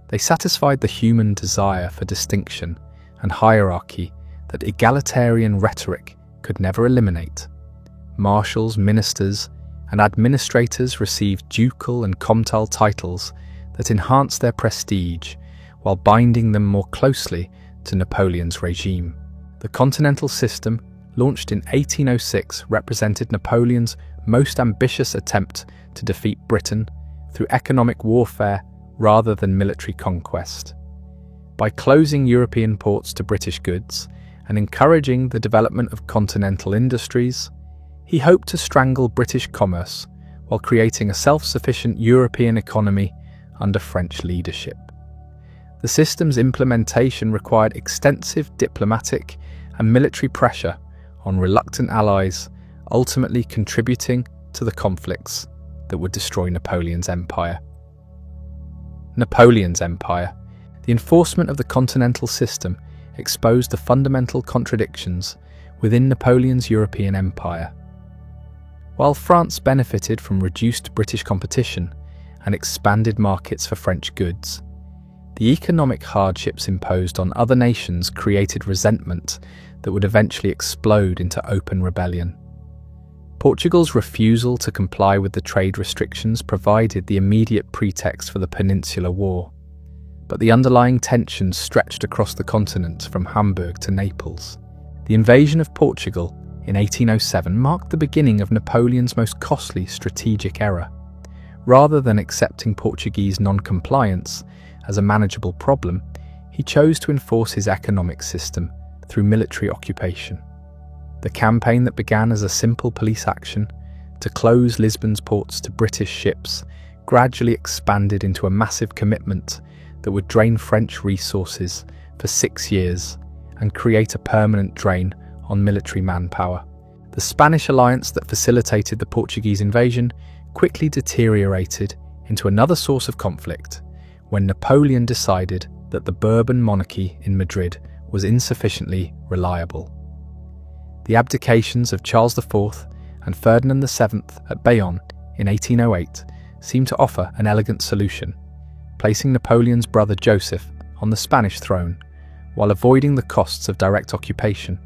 they satisfied the human desire for distinction and hierarchy that egalitarian rhetoric could never eliminate. Marshals, ministers, and administrators received ducal and comtal titles that enhanced their prestige while binding them more closely to Napoleon's regime. The continental system, launched in 1806, represented Napoleon's most ambitious attempt to defeat Britain through economic warfare rather than military conquest. By closing European ports to British goods and encouraging the development of continental industries, he hoped to strangle British commerce while creating a self-sufficient European economy under French leadership. The system's implementation required extensive diplomatic and military pressure on reluctant allies, ultimately contributing to the conflicts that would destroy Napoleon's empire. Napoleon's empire. The enforcement of the continental system exposed the fundamental contradictions within Napoleon's European empire. While France benefited from reduced British competition and expanded markets for French goods, The economic hardships imposed on other nations created resentment that would eventually explode into open rebellion. Portugal's refusal to comply with the trade restrictions provided the immediate pretext for the Peninsular War, but the underlying tensions stretched across the continent from Hamburg to Naples. The invasion of Portugal in 1807 marked the beginning of Napoleon's most costly strategic error. Rather than accepting Portuguese non-compliance as a manageable problem, he chose to enforce his economic system through military occupation. The campaign that began as a simple police action to close Lisbon's ports to British ships gradually expanded into a massive commitment that would drain French resources for 6 years and create a permanent drain on military manpower. The Spanish alliance that facilitated the Portuguese invasion quickly deteriorated into another source of conflict when Napoleon decided that the Bourbon monarchy in Madrid was insufficiently reliable. The abdications of Charles IV and Ferdinand VII at Bayonne in 1808 seemed to offer an elegant solution, placing Napoleon's brother Joseph on the Spanish throne while avoiding the costs of direct occupation.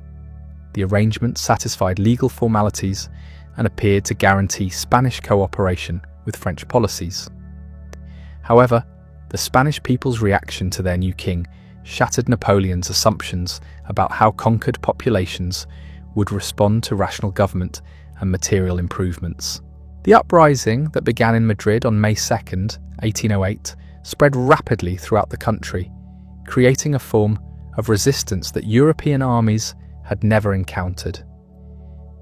The arrangement satisfied legal formalities and appeared to guarantee Spanish cooperation with French policies. However, the Spanish people's reaction to their new king shattered Napoleon's assumptions about how conquered populations would respond to rational government and material improvements. The uprising that began in Madrid on May 2, 1808, spread rapidly throughout the country, creating a form of resistance that European armies had never encountered.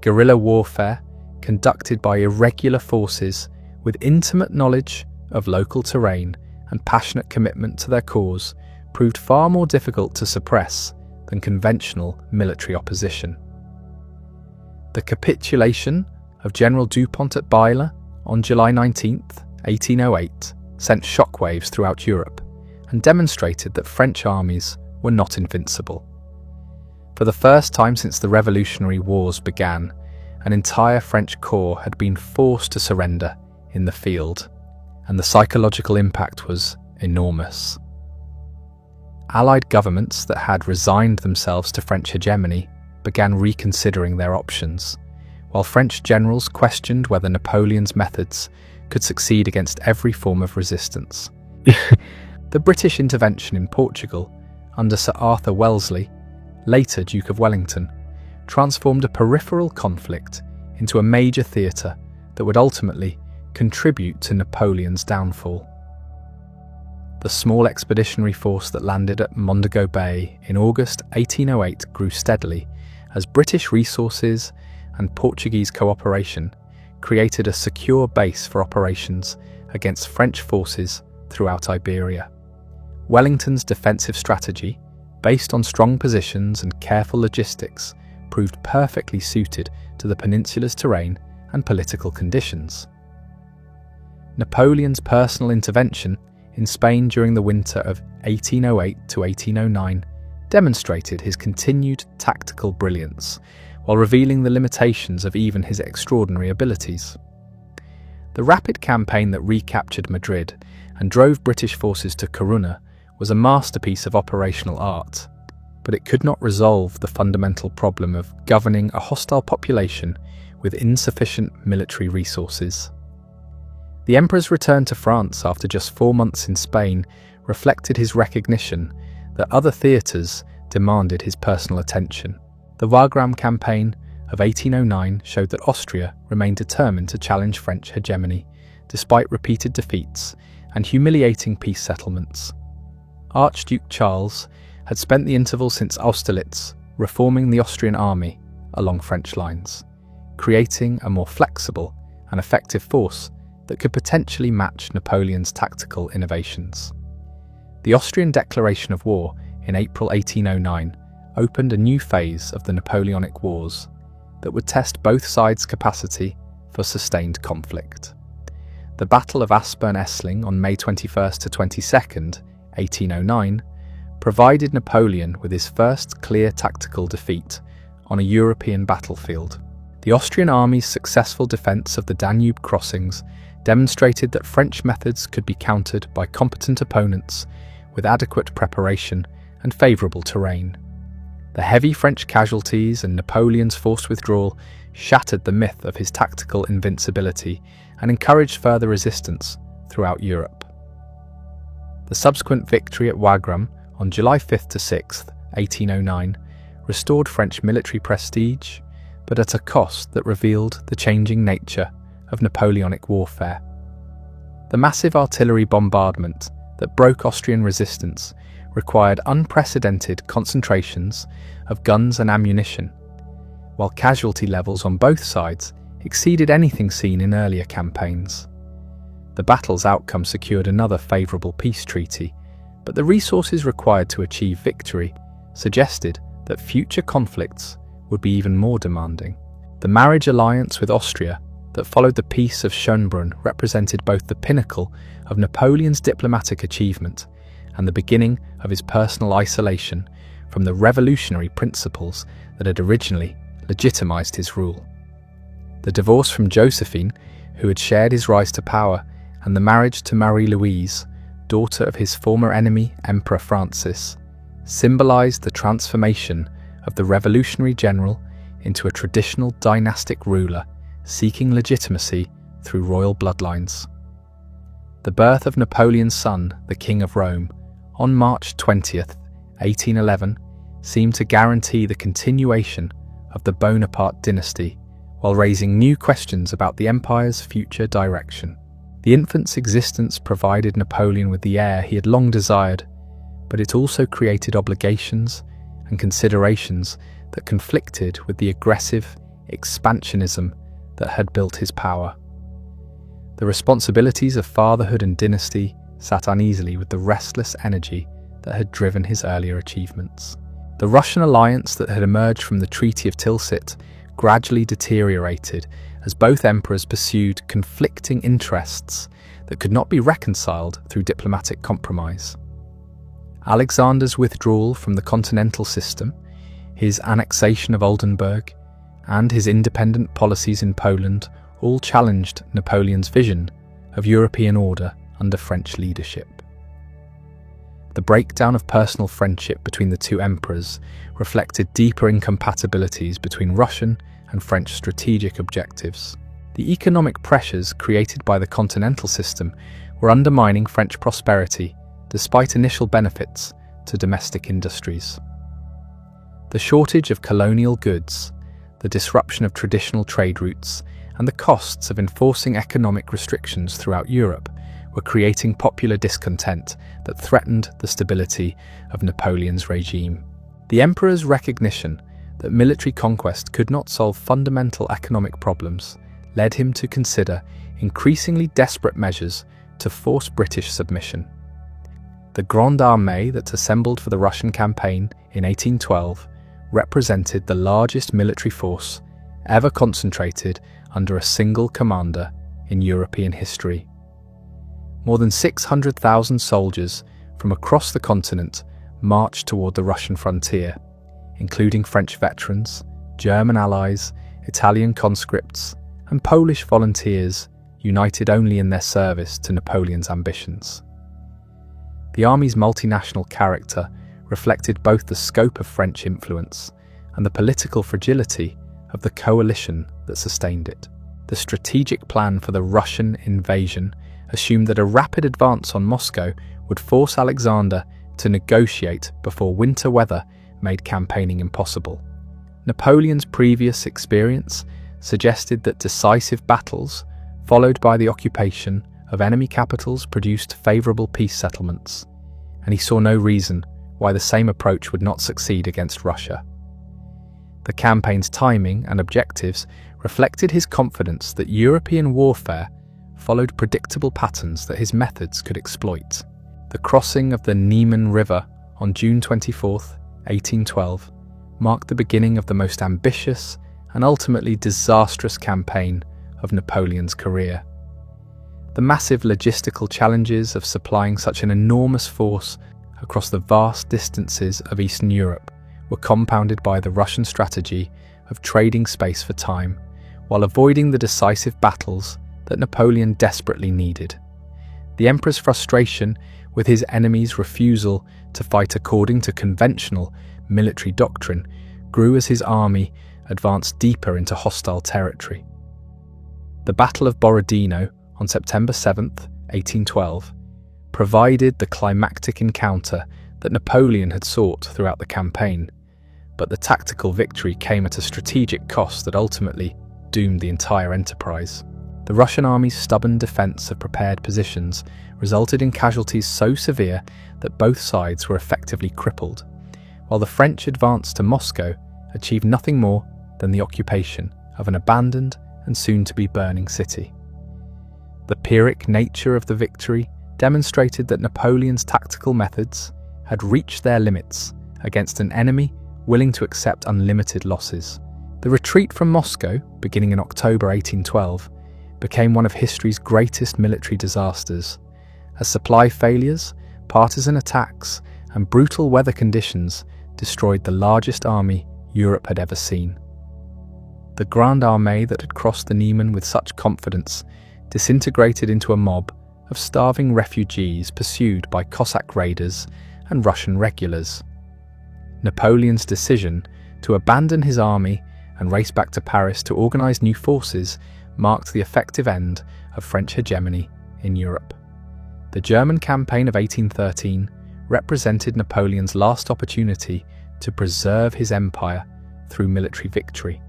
Guerrilla warfare, conducted by irregular forces with intimate knowledge of local terrain and passionate commitment to their cause, proved far more difficult to suppress than conventional military opposition. The capitulation of General Dupont at Bailly on July 19, 1808, sent shockwaves throughout Europe and demonstrated that French armies were not invincible. For the first time since the Revolutionary Wars began, an entire French corps had been forced to surrender in the field, and the psychological impact was enormous. Allied governments that had resigned themselves to French hegemony began reconsidering their options, while French generals questioned whether Napoleon's methods could succeed against every form of resistance. The British intervention in Portugal under Sir Arthur Wellesley, later Duke of Wellington, transformed a peripheral conflict into a major theatre that would ultimately contribute to Napoleon's downfall. The small expeditionary force that landed at Mondigo Bay in August 1808 grew steadily as British resources and Portuguese cooperation created a secure base for operations against French forces throughout Iberia. Wellington's defensive strategy, based on strong positions and careful logistics, proved perfectly suited to the peninsula's terrain and political conditions. Napoleon's personal intervention in Spain during the winter of 1808 to 1809 demonstrated his continued tactical brilliance, while revealing the limitations of even his extraordinary abilities. The rapid campaign that recaptured Madrid and drove British forces to Corunna was a masterpiece of operational art, but it could not resolve the fundamental problem of governing a hostile population with insufficient military resources. The Emperor's return to France after just 4 months in Spain reflected his recognition that other theatres demanded his personal attention. The Wagram campaign of 1809 showed that Austria remained determined to challenge French hegemony, despite repeated defeats and humiliating peace settlements. Archduke Charles had spent the interval since Austerlitz reforming the Austrian army along French lines, creating a more flexible and effective force that could potentially match Napoleon's tactical innovations. The Austrian declaration of war in April 1809 opened a new phase of the Napoleonic Wars that would test both sides' capacity for sustained conflict. The Battle of Aspern-Essling on May 21st to 22nd, 1809, provided Napoleon with his first clear tactical defeat on a European battlefield. The Austrian army's successful defence of the Danube crossings demonstrated that French methods could be countered by competent opponents with adequate preparation and favourable terrain. The heavy French casualties and Napoleon's forced withdrawal shattered the myth of his tactical invincibility and encouraged further resistance throughout Europe. The subsequent victory at Wagram on July 5 to 6, 1809, restored French military prestige, but at a cost that revealed the changing nature of Napoleonic warfare. The massive artillery bombardment that broke Austrian resistance required unprecedented concentrations of guns and ammunition, while casualty levels on both sides exceeded anything seen in earlier campaigns. The battle's outcome secured another favourable peace treaty, but the resources required to achieve victory suggested that future conflicts would be even more demanding. The marriage alliance with Austria that followed the Peace of Schönbrunn represented both the pinnacle of Napoleon's diplomatic achievement and the beginning of his personal isolation from the revolutionary principles that had originally legitimised his rule. The divorce from Josephine, who had shared his rise to power, and the marriage to Marie-Louise, daughter of his former enemy, Emperor Francis, symbolised the transformation of the revolutionary general into a traditional dynastic ruler seeking legitimacy through royal bloodlines. The birth of Napoleon's son, the King of Rome, on March 20th, 1811, seemed to guarantee the continuation of the Bonaparte dynasty, while raising new questions about the empire's future direction. The infant's existence provided Napoleon with the heir he had long desired, but it also created obligations and considerations that conflicted with the aggressive expansionism that had built his power. The responsibilities of fatherhood and dynasty sat uneasily with the restless energy that had driven his earlier achievements. The Russian alliance that had emerged from the Treaty of Tilsit gradually deteriorated as both emperors pursued conflicting interests that could not be reconciled through diplomatic compromise. Alexander's withdrawal from the continental system, his annexation of Oldenburg, and his independent policies in Poland all challenged Napoleon's vision of European order under French leadership. The breakdown of personal friendship between the two emperors reflected deeper incompatibilities between Russian and French strategic objectives. The economic pressures created by the continental system were undermining French prosperity despite initial benefits to domestic industries. The shortage of colonial goods, the disruption of traditional trade routes, and the costs of enforcing economic restrictions throughout Europe were creating popular discontent that threatened the stability of Napoleon's regime. The emperor's recognition that military conquest could not solve fundamental economic problems led him to consider increasingly desperate measures to force British submission. The Grande Armée that assembled for the Russian campaign in 1812 represented the largest military force ever concentrated under a single commander in European history. More than 600,000 soldiers from across the continent marched toward the Russian frontier, including French veterans, German allies, Italian conscripts, and Polish volunteers united only in their service to Napoleon's ambitions. The army's multinational character reflected both the scope of French influence and the political fragility of the coalition that sustained it. The strategic plan for the Russian invasion assumed that a rapid advance on Moscow would force Alexander to negotiate before winter weather made campaigning impossible. Napoleon's previous experience suggested that decisive battles, followed by the occupation of enemy capitals, produced favourable peace settlements, and he saw no reason why the same approach would not succeed against Russia. The campaign's timing and objectives reflected his confidence that European warfare followed predictable patterns that his methods could exploit. The crossing of the Niemen River on June 24, 1812, marked the beginning of the most ambitious and ultimately disastrous campaign of Napoleon's career. The massive logistical challenges of supplying such an enormous force across the vast distances of Eastern Europe were compounded by the Russian strategy of trading space for time, while avoiding the decisive battles that Napoleon desperately needed. The emperor's frustration with his enemies' refusal to fight according to conventional military doctrine, grew as his army advanced deeper into hostile territory. The Battle of Borodino on September 7th, 1812, provided the climactic encounter that Napoleon had sought throughout the campaign, but the tactical victory came at a strategic cost that ultimately doomed the entire enterprise. The Russian army's stubborn defense of prepared positions resulted in casualties so severe that both sides were effectively crippled, while the French advance to Moscow achieved nothing more than the occupation of an abandoned and soon-to-be burning city. The Pyrrhic nature of the victory demonstrated that Napoleon's tactical methods had reached their limits against an enemy willing to accept unlimited losses. The retreat from Moscow, beginning in October 1812, became one of history's greatest military disasters, as supply failures, partisan attacks, and brutal weather conditions destroyed the largest army Europe had ever seen. The Grande Armée that had crossed the Niemen with such confidence disintegrated into a mob of starving refugees pursued by Cossack raiders and Russian regulars. Napoleon's decision to abandon his army and race back to Paris to organise new forces marked the effective end of French hegemony in Europe. The German campaign of 1813 represented Napoleon's last opportunity to preserve his empire through military victory.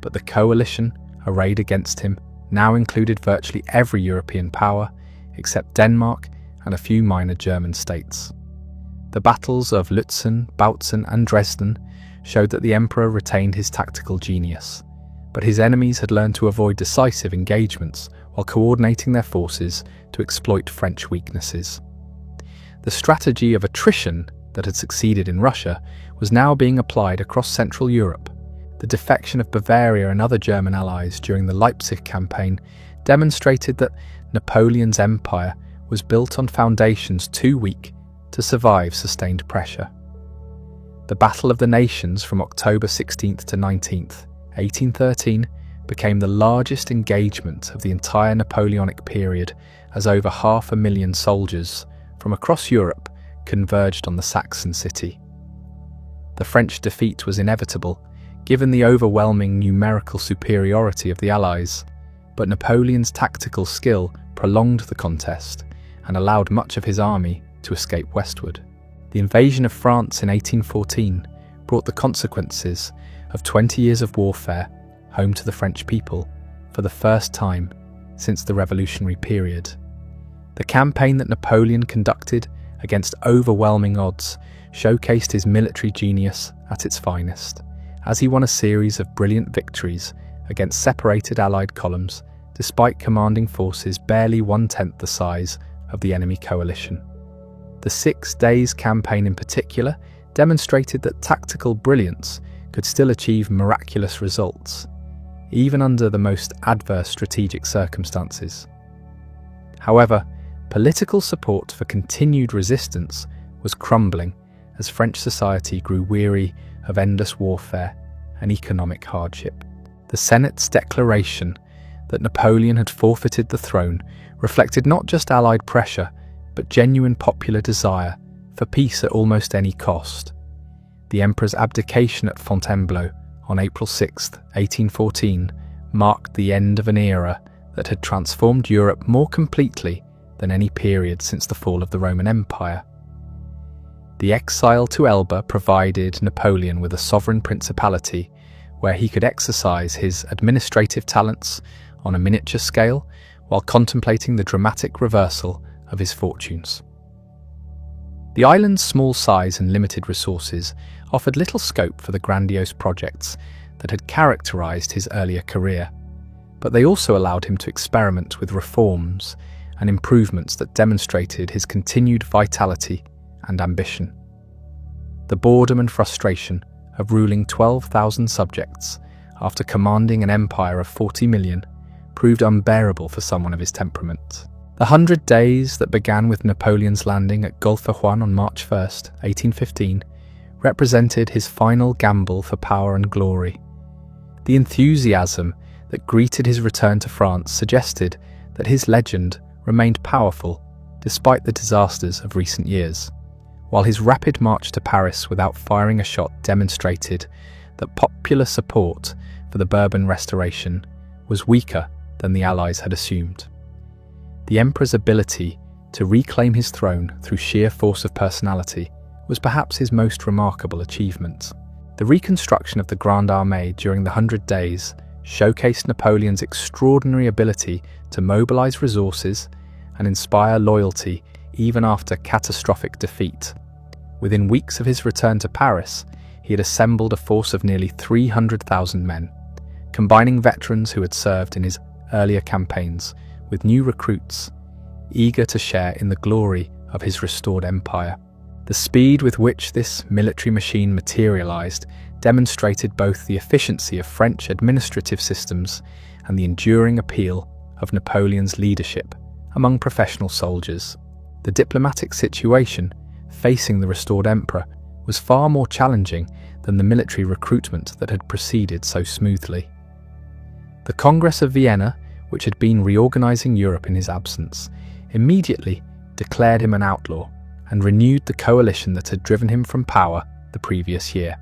But the coalition arrayed against him now included virtually every European power except Denmark and a few minor German states. The battles of Lutzen, Bautzen and Dresden showed that the emperor retained his tactical genius, but his enemies had learned to avoid decisive engagements while coordinating their forces to exploit French weaknesses. The strategy of attrition that had succeeded in Russia was now being applied across Central Europe. The defection of Bavaria and other German allies during the Leipzig campaign demonstrated that Napoleon's empire was built on foundations too weak to survive sustained pressure. The Battle of the Nations from October 16th to 19th, 1813, became the largest engagement of the entire Napoleonic period, as over 500,000 soldiers from across Europe converged on the Saxon city. The French defeat was inevitable, given the overwhelming numerical superiority of the Allies, but Napoleon's tactical skill prolonged the contest and allowed much of his army to escape westward. The invasion of France in 1814 brought the consequences of 20 years of warfare home to the French people for the first time since the revolutionary period. The campaign that Napoleon conducted against overwhelming odds showcased his military genius at its finest, as he won a series of brilliant victories against separated Allied columns despite commanding forces barely 1/10 the size of the enemy coalition. The 6 Days campaign in particular demonstrated that tactical brilliance could still achieve miraculous results, even under the most adverse strategic circumstances. However, political support for continued resistance was crumbling as French society grew weary of endless warfare and economic hardship. The Senate's declaration that Napoleon had forfeited the throne reflected not just Allied pressure, but genuine popular desire for peace at almost any cost. The emperor's abdication at Fontainebleau on April 6, 1814, marked the end of an era that had transformed Europe more completely than any period since the fall of the Roman Empire. The exile to Elba provided Napoleon with a sovereign principality where he could exercise his administrative talents on a miniature scale while contemplating the dramatic reversal of his fortunes. The island's small size and limited resources offered little scope for the grandiose projects that had characterized his earlier career, but they also allowed him to experiment with reforms and improvements that demonstrated his continued vitality and ambition. The boredom and frustration of ruling 12,000 subjects after commanding an empire of 40 million proved unbearable for someone of his temperament. The 100 days that began with Napoleon's landing at Golfe-Juan on March 1st, 1815, represented his final gamble for power and glory. The enthusiasm that greeted his return to France suggested that his legend remained powerful despite the disasters of recent years. While his rapid march to Paris without firing a shot demonstrated that popular support for the Bourbon restoration was weaker than the Allies had assumed. The Emperor's ability to reclaim his throne through sheer force of personality was perhaps his most remarkable achievement. The reconstruction of the Grande Armée during the 100 Days showcased Napoleon's extraordinary ability to mobilize resources and inspire loyalty even after catastrophic defeat. Within weeks of his return to Paris, he had assembled a force of nearly 300,000 men, combining veterans who had served in his earlier campaigns with new recruits, eager to share in the glory of his restored empire. The speed with which this military machine materialized demonstrated both the efficiency of French administrative systems and the enduring appeal of Napoleon's leadership among professional soldiers. The diplomatic situation facing the restored emperor was far more challenging than the military recruitment that had proceeded so smoothly. The Congress of Vienna, which had been reorganizing Europe in his absence, immediately declared him an outlaw and renewed the coalition that had driven him from power the previous year.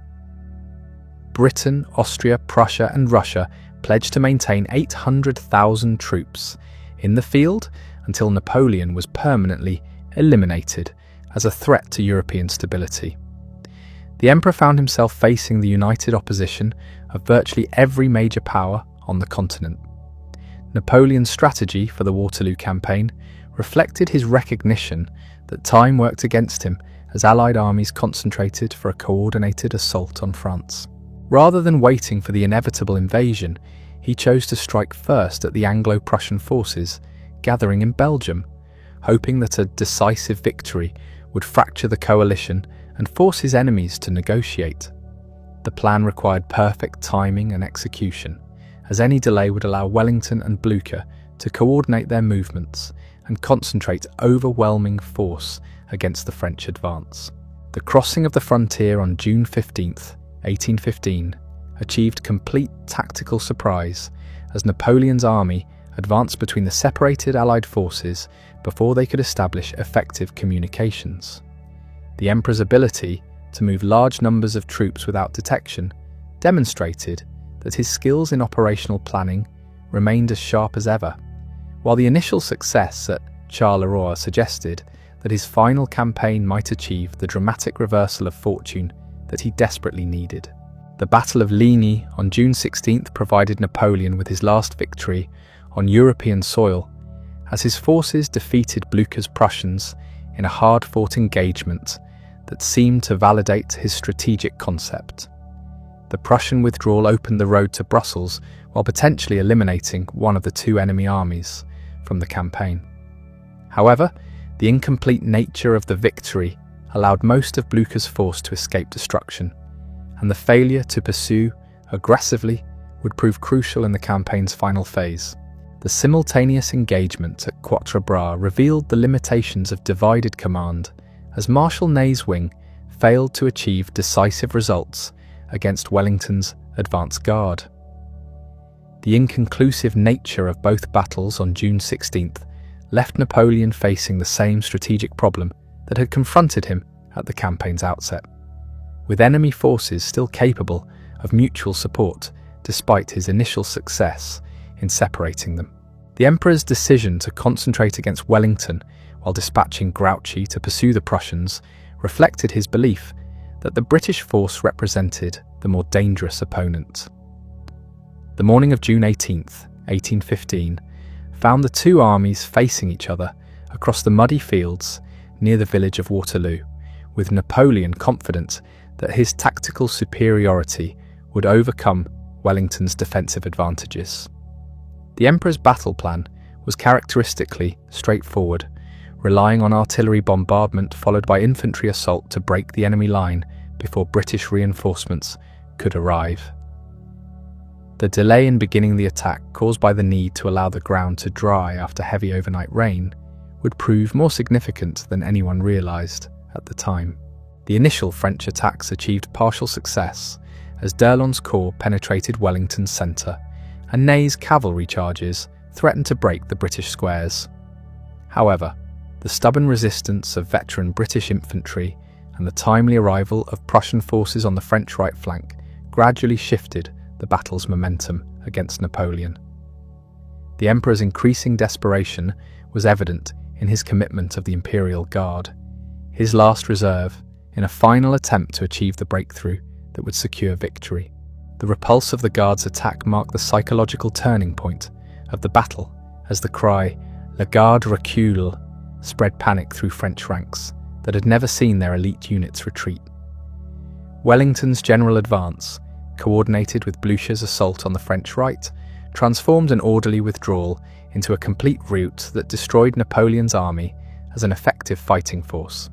Britain, Austria, Prussia, and Russia pledged to maintain 800,000 troops in the field until Napoleon was permanently eliminated as a threat to European stability. The emperor found himself facing the united opposition of virtually every major power on the continent. Napoleon's strategy for the Waterloo campaign reflected his recognition that time worked against him as Allied armies concentrated for a coordinated assault on France. Rather than waiting for the inevitable invasion, he chose to strike first at the Anglo-Prussian forces gathering in Belgium, hoping that a decisive victory would fracture the coalition and force his enemies to negotiate. The plan required perfect timing and execution, as any delay would allow Wellington and Blücher to coordinate their movements and concentrate overwhelming force against the French advance. The crossing of the frontier on June 15, 1815, achieved complete tactical surprise as Napoleon's army advanced between the separated Allied forces before they could establish effective communications. The Emperor's ability to move large numbers of troops without detection demonstrated that his skills in operational planning remained as sharp as ever, while the initial success at Charleroi suggested that his final campaign might achieve the dramatic reversal of fortune that he desperately needed. The Battle of Ligny on June 16th provided Napoleon with his last victory on European soil, as his forces defeated Blücher's Prussians in a hard-fought engagement that seemed to validate his strategic concept. The Prussian withdrawal opened the road to Brussels while potentially eliminating one of the two enemy armies from the campaign. However, the incomplete nature of the victory allowed most of Blücher's force to escape destruction, and the failure to pursue aggressively would prove crucial in the campaign's final phase. The simultaneous engagement at Quatre Bras revealed the limitations of divided command, as Marshal Ney's wing failed to achieve decisive results against Wellington's advance guard. The inconclusive nature of both battles on June 16th left Napoleon facing the same strategic problem that had confronted him at the campaign's outset, with enemy forces still capable of mutual support despite his initial success in separating them. The Emperor's decision to concentrate against Wellington while dispatching Grouchy to pursue the Prussians reflected his belief that the British force represented the more dangerous opponent. The morning of June 18th, 1815, found the two armies facing each other across the muddy fields near the village of Waterloo, with Napoleon confident that his tactical superiority would overcome Wellington's defensive advantages. The Emperor's battle plan was characteristically straightforward, relying on artillery bombardment followed by infantry assault to break the enemy line before British reinforcements could arrive. The delay in beginning the attack, caused by the need to allow the ground to dry after heavy overnight rain, would prove more significant than anyone realised at the time. The initial French attacks achieved partial success as d'Erlon's corps penetrated Wellington's centre, and Ney's cavalry charges threatened to break the British squares. However, The stubborn resistance of veteran British infantry and the timely arrival of Prussian forces on the French right flank gradually shifted the battle's momentum against Napoleon. The Emperor's increasing desperation was evident in his commitment of the Imperial Guard, his last reserve, in a final attempt to achieve the breakthrough that would secure victory. The repulse of the Guard's attack marked the psychological turning point of the battle as the cry, "La Garde recule," spread panic through French ranks that had never seen their elite units retreat. Wellington's general advance, coordinated with Blucher's assault on the French right, transformed an orderly withdrawal into a complete rout that destroyed Napoleon's army as an effective fighting force.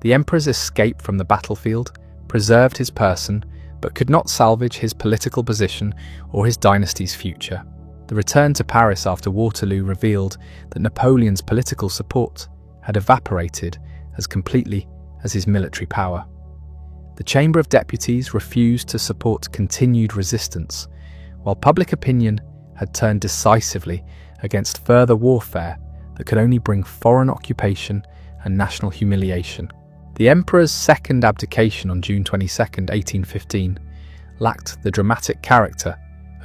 The Emperor's escape from the battlefield preserved his person, but could not salvage his political position or his dynasty's future. The return to Paris after Waterloo revealed that Napoleon's political support had evaporated as completely as his military power. The Chamber of Deputies refused to support continued resistance, while public opinion had turned decisively against further warfare that could only bring foreign occupation and national humiliation. The Emperor's second abdication on June 22, 1815, lacked the dramatic character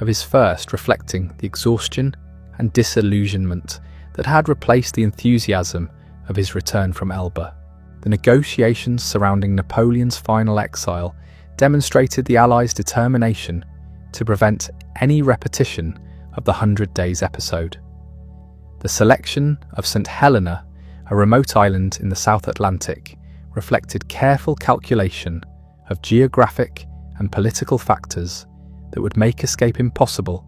of his first, reflecting the exhaustion and disillusionment that had replaced the enthusiasm of his return from Elba. The negotiations surrounding Napoleon's final exile demonstrated the Allies' determination to prevent any repetition of the 100 Days episode. The selection of St. Helena, a remote island in the South Atlantic, reflected careful calculation of geographic and political factors that would make escape impossible,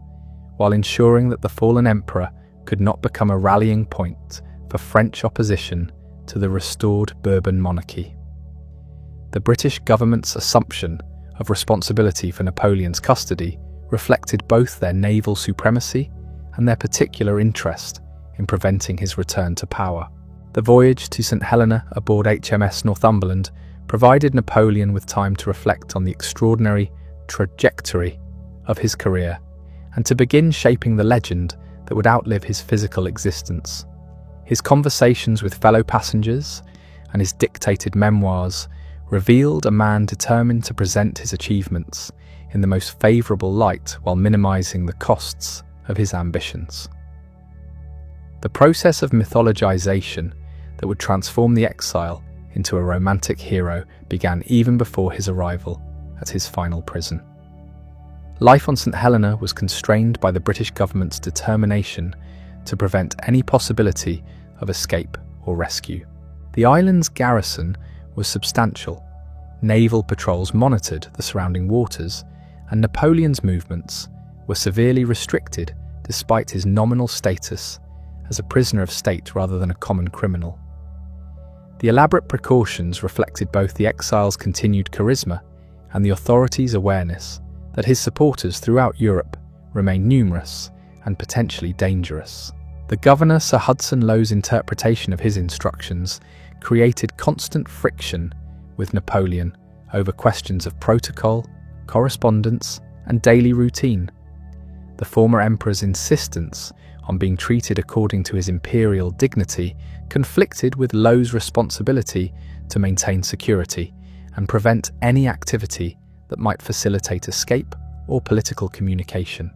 while ensuring that the fallen emperor could not become a rallying point for French opposition to the restored Bourbon monarchy. The British government's assumption of responsibility for Napoleon's custody reflected both their naval supremacy and their particular interest in preventing his return to power. The voyage to St. Helena aboard HMS Northumberland provided Napoleon with time to reflect on the extraordinary trajectory of his career and to begin shaping the legend that would outlive his physical existence. His conversations with fellow passengers and his dictated memoirs revealed a man determined to present his achievements in the most favourable light while minimising the costs of his ambitions. The process of mythologization that would transform the exile into a romantic hero began even before his arrival at his final prison. Life on St. Helena was constrained by the British government's determination to prevent any possibility of escape or rescue. The island's garrison was substantial. Naval patrols monitored the surrounding waters, and Napoleon's movements were severely restricted despite his nominal status as a prisoner of state rather than a common criminal. The elaborate precautions reflected both the exile's continued charisma and the authorities' awareness that his supporters throughout Europe remained numerous and potentially dangerous. The Governor Sir Hudson Lowe's interpretation of his instructions created constant friction with Napoleon over questions of protocol, correspondence, and daily routine. The former emperor's insistence on being treated according to his imperial dignity conflicted with Lowe's responsibility to maintain security and prevent any activity that might facilitate escape or political communication.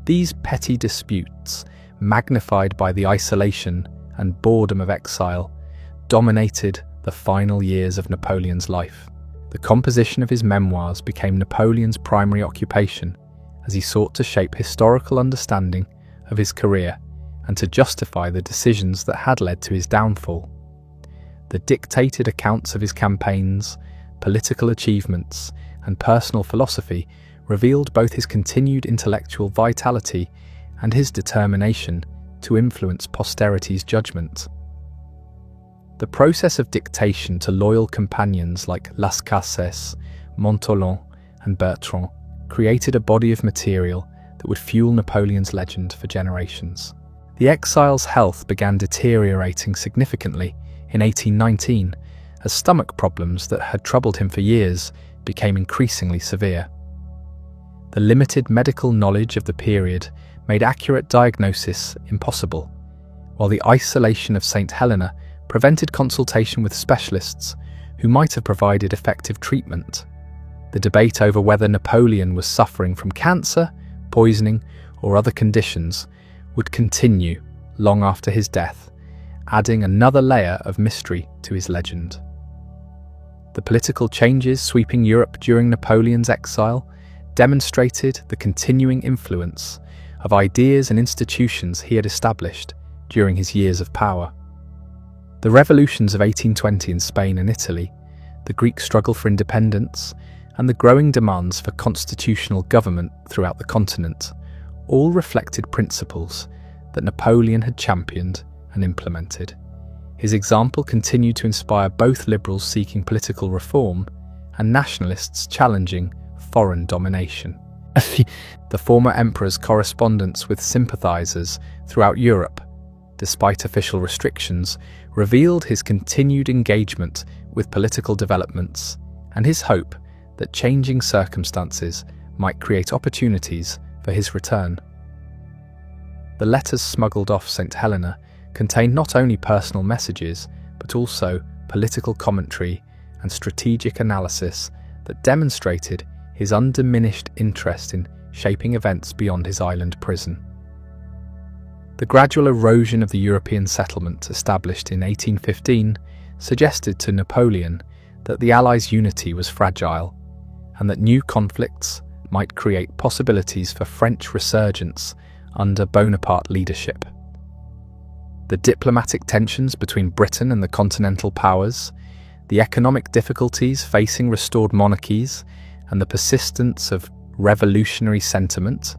These petty disputes, magnified by the isolation and boredom of exile, dominated the final years of Napoleon's life. The composition of his memoirs became Napoleon's primary occupation as he sought to shape historical understanding of his career and to justify the decisions that had led to his downfall. The dictated accounts of his campaigns, political achievements, and personal philosophy revealed both his continued intellectual vitality and his determination to influence posterity's judgment. The process of dictation to loyal companions like Las Cases, Montholon, and Bertrand created a body of material that would fuel Napoleon's legend for generations. The exile's health began deteriorating significantly in 1819 as stomach problems that had troubled him for years became increasingly severe. The limited medical knowledge of the period made accurate diagnosis impossible, while the isolation of St. Helena prevented consultation with specialists who might have provided effective treatment. The debate over whether Napoleon was suffering from cancer, poisoning, or other conditions would continue long after his death, adding another layer of mystery to his legend. The political changes sweeping Europe during Napoleon's exile demonstrated the continuing influence of ideas and institutions he had established during his years of power. The revolutions of 1820 in Spain and Italy, the Greek struggle for independence, and the growing demands for constitutional government throughout the continent all reflected principles that Napoleon had championed and implemented. His example continued to inspire both liberals seeking political reform and nationalists challenging foreign domination. The former emperor's correspondence with sympathizers throughout Europe, despite official restrictions, revealed his continued engagement with political developments and his hope that changing circumstances might create opportunities for his return. The letters smuggled off St. Helena contained not only personal messages, but also political commentary and strategic analysis that demonstrated his undiminished interest in shaping events beyond his island prison. The gradual erosion of the European settlement established in 1815 suggested to Napoleon that the Allies' unity was fragile, and that new conflicts might create possibilities for French resurgence under Bonaparte leadership. The diplomatic tensions between Britain and the continental powers, the economic difficulties facing restored monarchies, and the persistence of revolutionary sentiment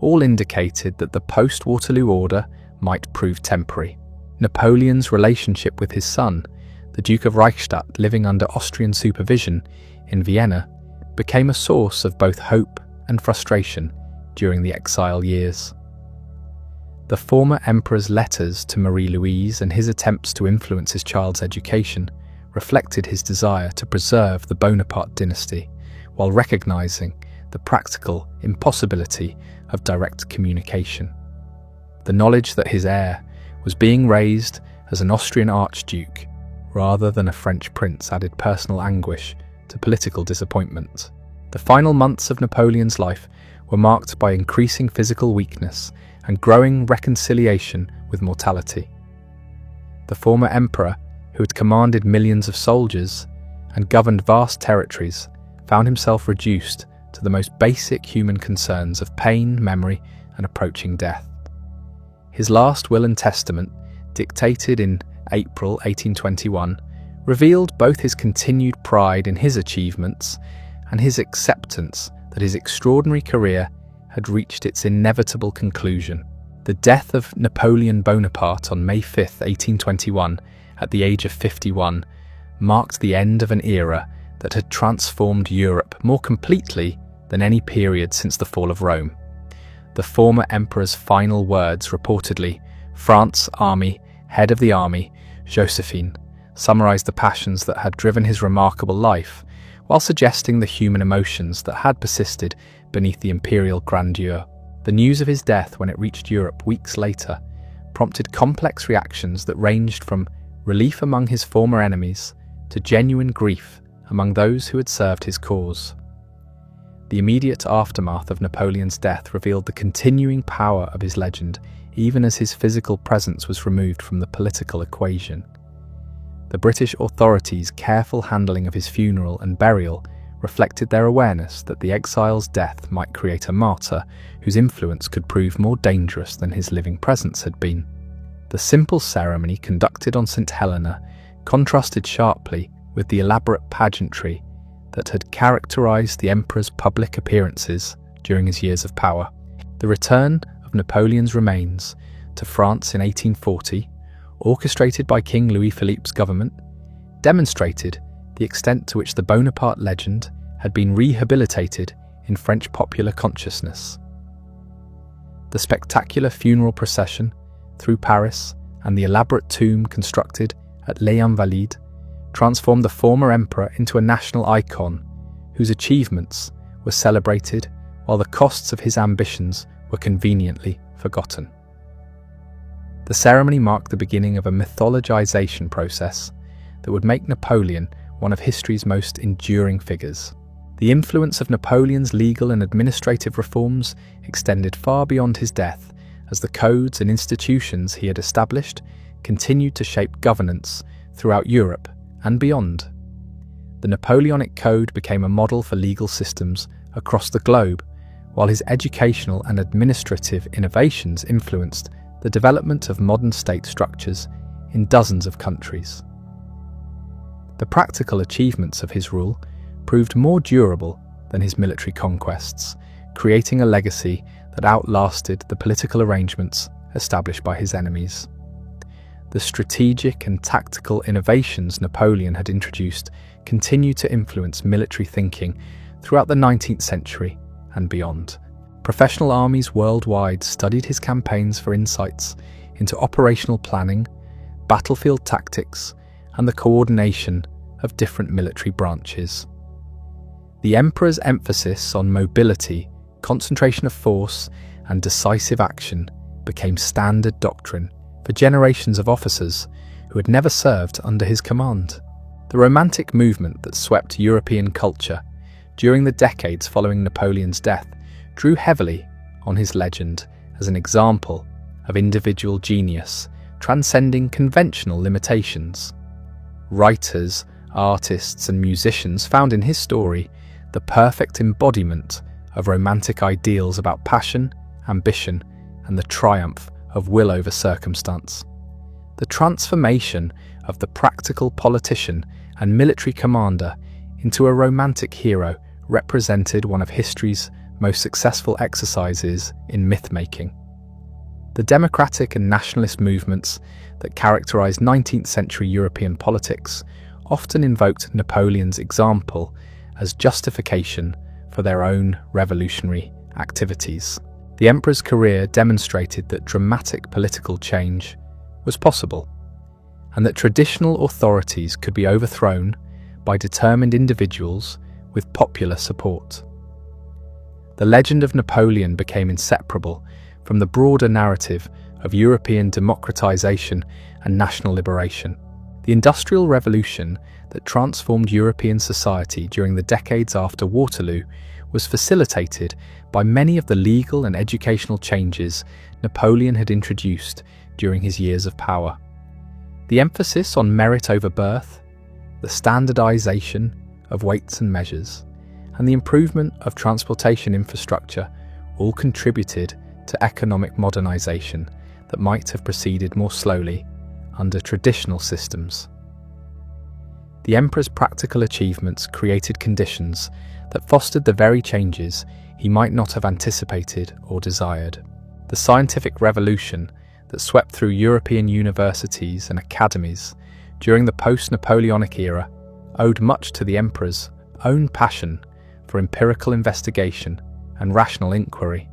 all indicated that the post-Waterloo order might prove temporary. Napoleon's relationship with his son, the Duke of Reichstadt, living under Austrian supervision in Vienna, became a source of both hope and frustration during the exile years. The former emperor's letters to Marie-Louise and his attempts to influence his child's education reflected his desire to preserve the Bonaparte dynasty, while recognizing the practical impossibility of direct communication. The knowledge that his heir was being raised as an Austrian archduke rather than a French prince added personal anguish to political disappointment. The final months of Napoleon's life were marked by increasing physical weakness and growing reconciliation with mortality. The former emperor, who had commanded millions of soldiers and governed vast territories, found himself reduced to the most basic human concerns of pain, memory, and approaching death. His last will and testament, dictated in April 1821, revealed both his continued pride in his achievements and his acceptance that his extraordinary career had reached its inevitable conclusion. The death of Napoleon Bonaparte on May 5, 1821, at the age of 51, marked the end of an era that had transformed Europe more completely than any period since the fall of Rome. The former emperor's final words, reportedly, "France Army, Head of the Army, Josephine," summarized the passions that had driven his remarkable life, while suggesting the human emotions that had persisted beneath the imperial grandeur. The news of his death, when it reached Europe weeks later, prompted complex reactions that ranged from relief among his former enemies to genuine grief among those who had served his cause. The immediate aftermath of Napoleon's death revealed the continuing power of his legend, even as his physical presence was removed from the political equation. The British authorities' careful handling of his funeral and burial reflected their awareness that the exile's death might create a martyr whose influence could prove more dangerous than his living presence had been. The simple ceremony conducted on St. Helena contrasted sharply with the elaborate pageantry that had characterized the emperor's public appearances during his years of power. The return of Napoleon's remains to France in 1840, orchestrated by King Louis Philippe's government, demonstrated the extent to which the Bonaparte legend had been rehabilitated in French popular consciousness. The spectacular funeral procession through Paris and the elaborate tomb constructed at Les Invalides transformed the former emperor into a national icon whose achievements were celebrated while the costs of his ambitions were conveniently forgotten. The The ceremony marked the beginning of a mythologization process that would make Napoleon one of history's most enduring figures. The influence of Napoleon's legal and administrative reforms extended far beyond his death, as the codes and institutions he had established continued to shape governance throughout Europe and beyond. The Napoleonic Code became a model for legal systems across the globe, while his educational and administrative innovations influenced the development of modern state structures in dozens of countries. The practical achievements of his rule proved more durable than his military conquests, creating a legacy that outlasted the political arrangements established by his enemies. The strategic and tactical innovations Napoleon had introduced continued to influence military thinking throughout the 19th century and beyond. Professional armies worldwide studied his campaigns for insights into operational planning, battlefield tactics, and the coordination of different military branches. The emperor's emphasis on mobility, concentration of force, and decisive action became standard doctrine for generations of officers who had never served under his command. The Romantic movement that swept European culture during the decades following Napoleon's death drew heavily on his legend as an example of individual genius transcending conventional limitations. Writers, artists, and musicians found in his story the perfect embodiment of romantic ideals about passion, ambition, and the triumph of will over circumstance. The transformation of the practical politician and military commander into a romantic hero represented one of history's most successful exercises in myth-making. The democratic and nationalist movements that characterized 19th century European politics often invoked Napoleon's example as justification for their own revolutionary activities. The emperor's career demonstrated that dramatic political change was possible, and that traditional authorities could be overthrown by determined individuals with popular support. The legend of Napoleon became inseparable from the broader narrative of European democratization and national liberation. The Industrial Revolution that transformed European society during the decades after Waterloo was facilitated by many of the legal and educational changes Napoleon had introduced during his years of power. The emphasis on merit over birth, the standardization of weights and measures, and the improvement of transportation infrastructure all contributed to economic modernization that might have proceeded more slowly under traditional systems. The emperor's practical achievements created conditions that fostered the very changes he might not have anticipated or desired. The scientific revolution that swept through European universities and academies during the post-Napoleonic era owed much to the emperor's own passion for empirical investigation and rational inquiry.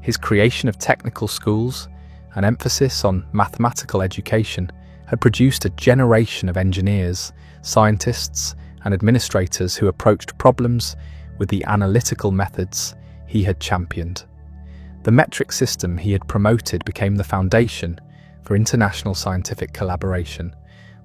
His creation of technical schools and emphasis on mathematical education had produced a generation of engineers, scientists, and administrators who approached problems with the analytical methods he had championed. The metric system he had promoted became the foundation for international scientific collaboration,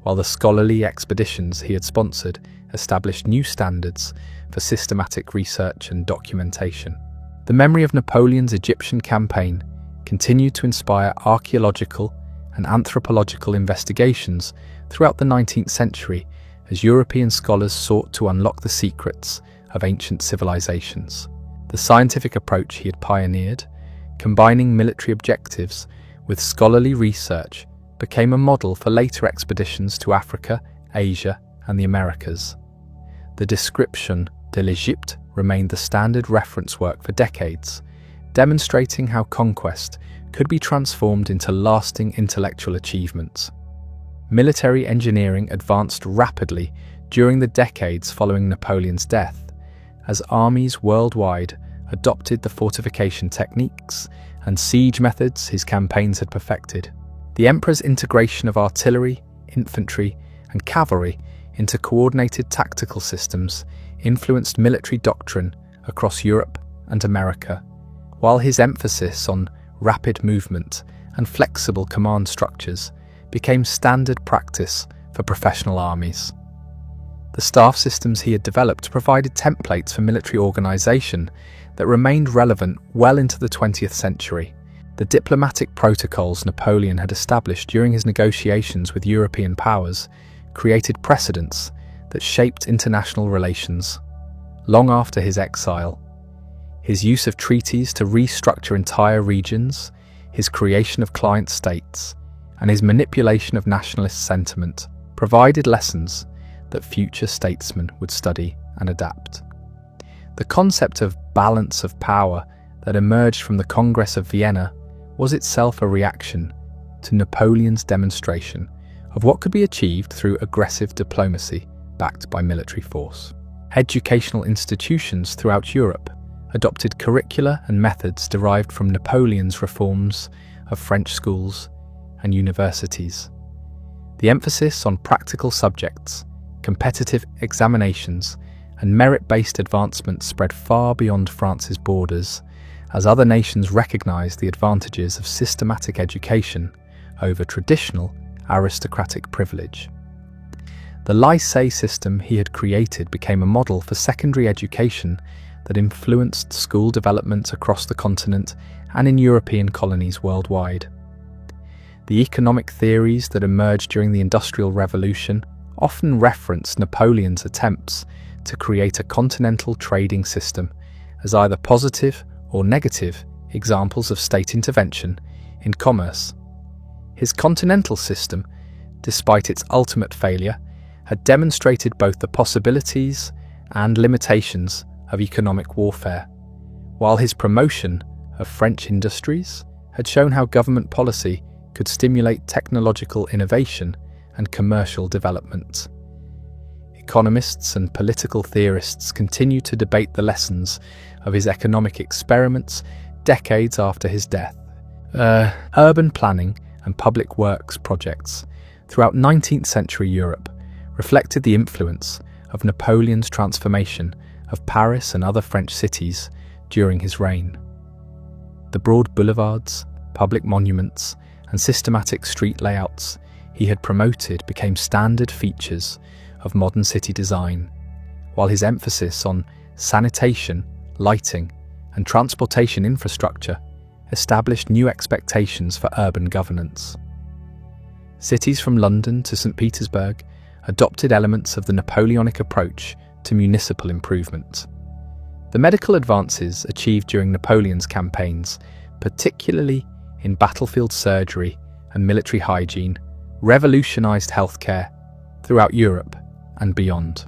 while the scholarly expeditions he had sponsored established new standards for systematic research and documentation. The memory of Napoleon's Egyptian campaign continued to inspire archaeological and anthropological investigations throughout the 19th century as European scholars sought to unlock the secrets of ancient civilizations. The scientific approach he had pioneered, combining military objectives with scholarly research, became a model for later expeditions to Africa, Asia, and the Americas. The Description de l'Égypte remained the standard reference work for decades, demonstrating how conquest could be transformed into lasting intellectual achievements. Military engineering advanced rapidly during the decades following Napoleon's death, as armies worldwide adopted the fortification techniques and siege methods his campaigns had perfected. The emperor's integration of artillery, infantry, and cavalry into coordinated tactical systems influenced military doctrine across Europe and America, while his emphasis on rapid movement and flexible command structures became standard practice for professional armies. The staff systems he had developed provided templates for military organization that remained relevant well into the 20th century. The diplomatic protocols Napoleon had established during his negotiations with European powers created precedents that shaped international relations. Long after his exile, his use of treaties to restructure entire regions, his creation of client states, and his manipulation of nationalist sentiment provided lessons that future statesmen would study and adapt. The concept of balance of power that emerged from the Congress of Vienna was itself a reaction to Napoleon's demonstration of what could be achieved through aggressive diplomacy backed by military force. Educational institutions throughout Europe adopted curricula and methods derived from Napoleon's reforms of French schools and universities. The emphasis on practical subjects, competitive examinations, and merit-based advancement spread far beyond France's borders, as other nations recognized the advantages of systematic education over traditional aristocratic privilege. The lycée system he had created became a model for secondary education that influenced school development across the continent and in European colonies worldwide. The economic theories that emerged during the Industrial Revolution often referenced Napoleon's attempts to create a continental trading system as either positive or negative examples of state intervention in commerce. His continental system, despite its ultimate failure, had demonstrated both the possibilities and limitations of economic warfare, while his promotion of French industries had shown how government policy could stimulate technological innovation and commercial development. Economists and political theorists continue to debate the lessons of his economic experiments decades after his death. Urban planning and public works projects throughout 19th century Europe reflected the influence of Napoleon's transformation of Paris and other French cities during his reign. The broad boulevards, public monuments, and systematic street layouts he had promoted became standard features of modern city design, while his emphasis on sanitation, lighting, and transportation infrastructure established new expectations for urban governance. Cities from London to St. Petersburg adopted elements of the Napoleonic approach to municipal improvement. The medical advances achieved during Napoleon's campaigns, particularly in battlefield surgery and military hygiene, revolutionized healthcare throughout Europe and beyond.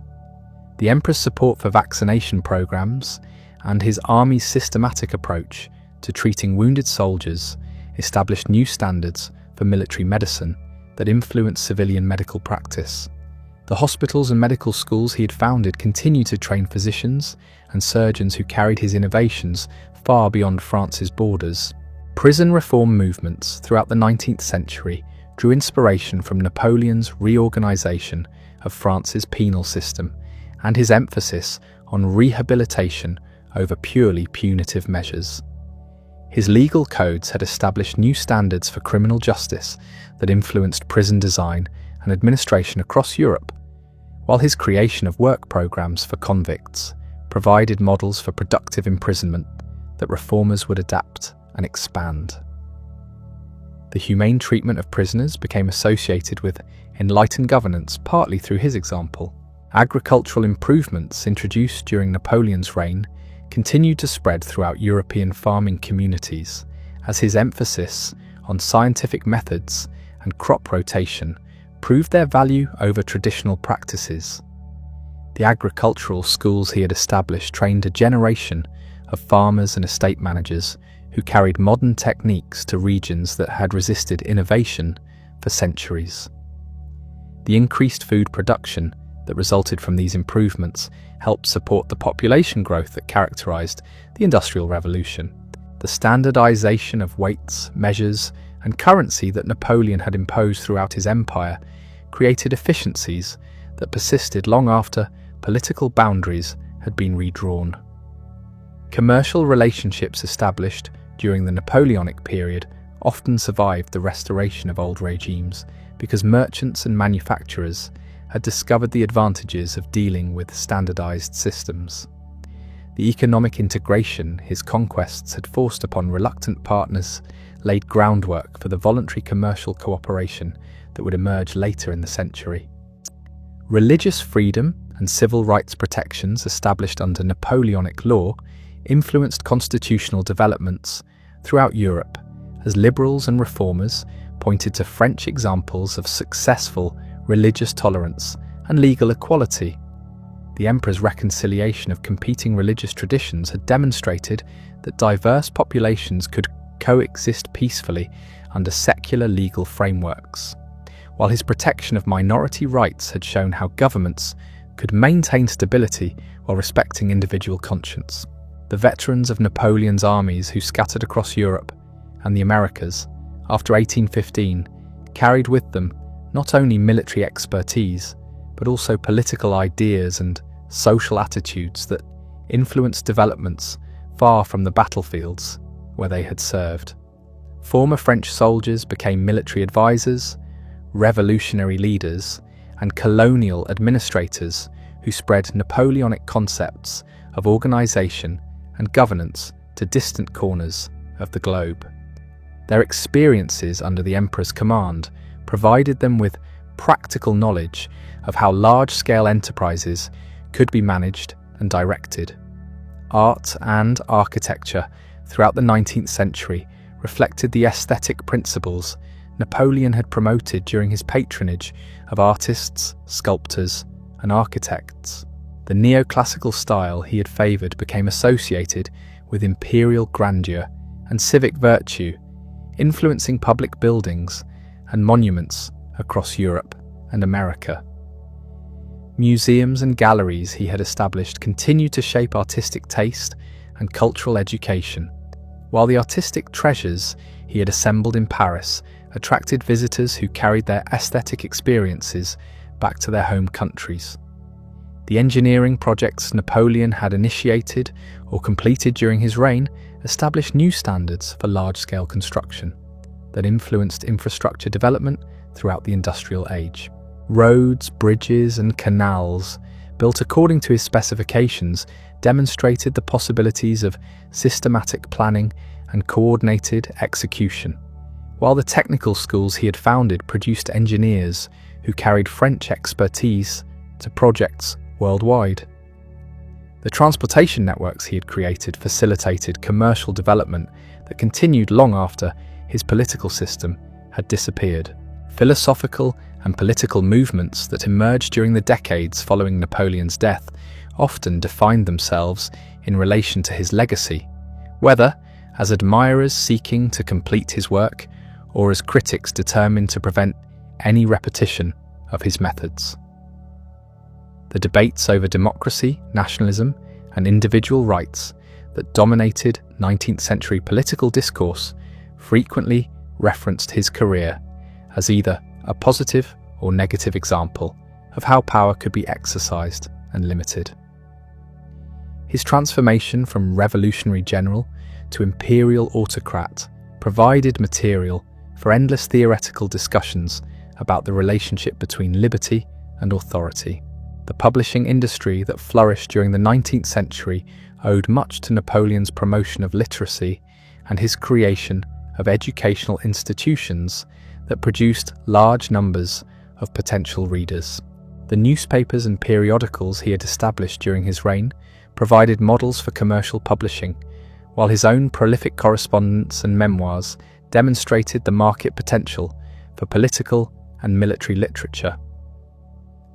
The emperor's support for vaccination programs and his army's systematic approach to treating wounded soldiers established new standards for military medicine that influenced civilian medical practice. The hospitals and medical schools he had founded continued to train physicians and surgeons who carried his innovations far beyond France's borders. Prison reform movements throughout the 19th century drew inspiration from Napoleon's reorganization of France's penal system and his emphasis on rehabilitation over purely punitive measures. His legal codes had established new standards for criminal justice that influenced prison design and administration across Europe, while his creation of work programs for convicts provided models for productive imprisonment that reformers would adapt and expand. The humane treatment of prisoners became associated with enlightened governance partly through his example. Agricultural improvements introduced during Napoleon's reign continued to spread throughout European farming communities as his emphasis on scientific methods and crop rotation proved their value over traditional practices. The agricultural schools he had established trained a generation of farmers and estate managers who carried modern techniques to regions that had resisted innovation for centuries. The increased food production that resulted from these improvements helped support the population growth that characterized the Industrial Revolution. The standardization of weights, measures, and currency that Napoleon had imposed throughout his empire created efficiencies that persisted long after political boundaries had been redrawn. Commercial relationships established during the Napoleonic period often survived the restoration of old regimes because merchants and manufacturers had discovered the advantages of dealing with standardized systems. The economic integration his conquests had forced upon reluctant partners laid groundwork for the voluntary commercial cooperation that would emerge later in the century. Religious freedom and civil rights protections established under Napoleonic law influenced constitutional developments throughout Europe as liberals and reformers pointed to French examples of successful religious tolerance and legal equality. The emperor's reconciliation of competing religious traditions had demonstrated that diverse populations could coexist peacefully under secular legal frameworks, while his protection of minority rights had shown how governments could maintain stability while respecting individual conscience. The veterans of Napoleon's armies who scattered across Europe and the Americas after 1815 carried with them not only military expertise, but also political ideas and social attitudes that influenced developments far from the battlefields where they had served. Former French soldiers became military advisors, revolutionary leaders, and colonial administrators who spread Napoleonic concepts of organization and governance to distant corners of the globe. Their experiences under the emperor's command provided them with practical knowledge of how large-scale enterprises could be managed and directed. Art and architecture throughout the 19th century reflected the aesthetic principles Napoleon had promoted during his patronage of artists, sculptors, and architects. The neoclassical style he had favoured became associated with imperial grandeur and civic virtue, influencing public buildings and monuments across Europe and America. Museums and galleries he had established continued to shape artistic taste and cultural education, while the artistic treasures he had assembled in Paris attracted visitors who carried their aesthetic experiences back to their home countries. The engineering projects Napoleon had initiated or completed during his reign established new standards for large-scale construction that influenced infrastructure development throughout the industrial age. Roads, bridges, and canals, built according to his specifications, demonstrated the possibilities of systematic planning and coordinated execution, while the technical schools he had founded produced engineers who carried French expertise to projects worldwide. The transportation networks he had created facilitated commercial development that continued long after his political system had disappeared. Philosophical and political movements that emerged during the decades following Napoleon's death often defined themselves in relation to his legacy, whether as admirers seeking to complete his work or as critics determined to prevent any repetition of his methods. The debates over democracy, nationalism, and individual rights that dominated 19th century political discourse frequently referenced his career as either a positive or negative example of how power could be exercised and limited. His transformation from revolutionary general to imperial autocrat provided material for endless theoretical discussions about the relationship between liberty and authority. The publishing industry that flourished during the 19th century owed much to Napoleon's promotion of literacy and his creation of educational institutions that produced large numbers of potential readers. The newspapers and periodicals he had established during his reign provided models for commercial publishing, while his own prolific correspondence and memoirs demonstrated the market potential for political and military literature.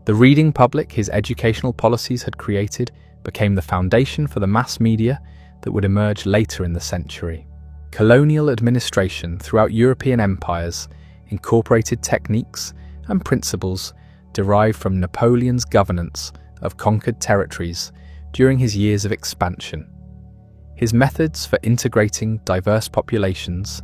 The reading public his educational policies had created became the foundation for the mass media that would emerge later in the century. Colonial administration throughout European empires incorporated techniques and principles derived from Napoleon's governance of conquered territories during his years of expansion. His methods for integrating diverse populations,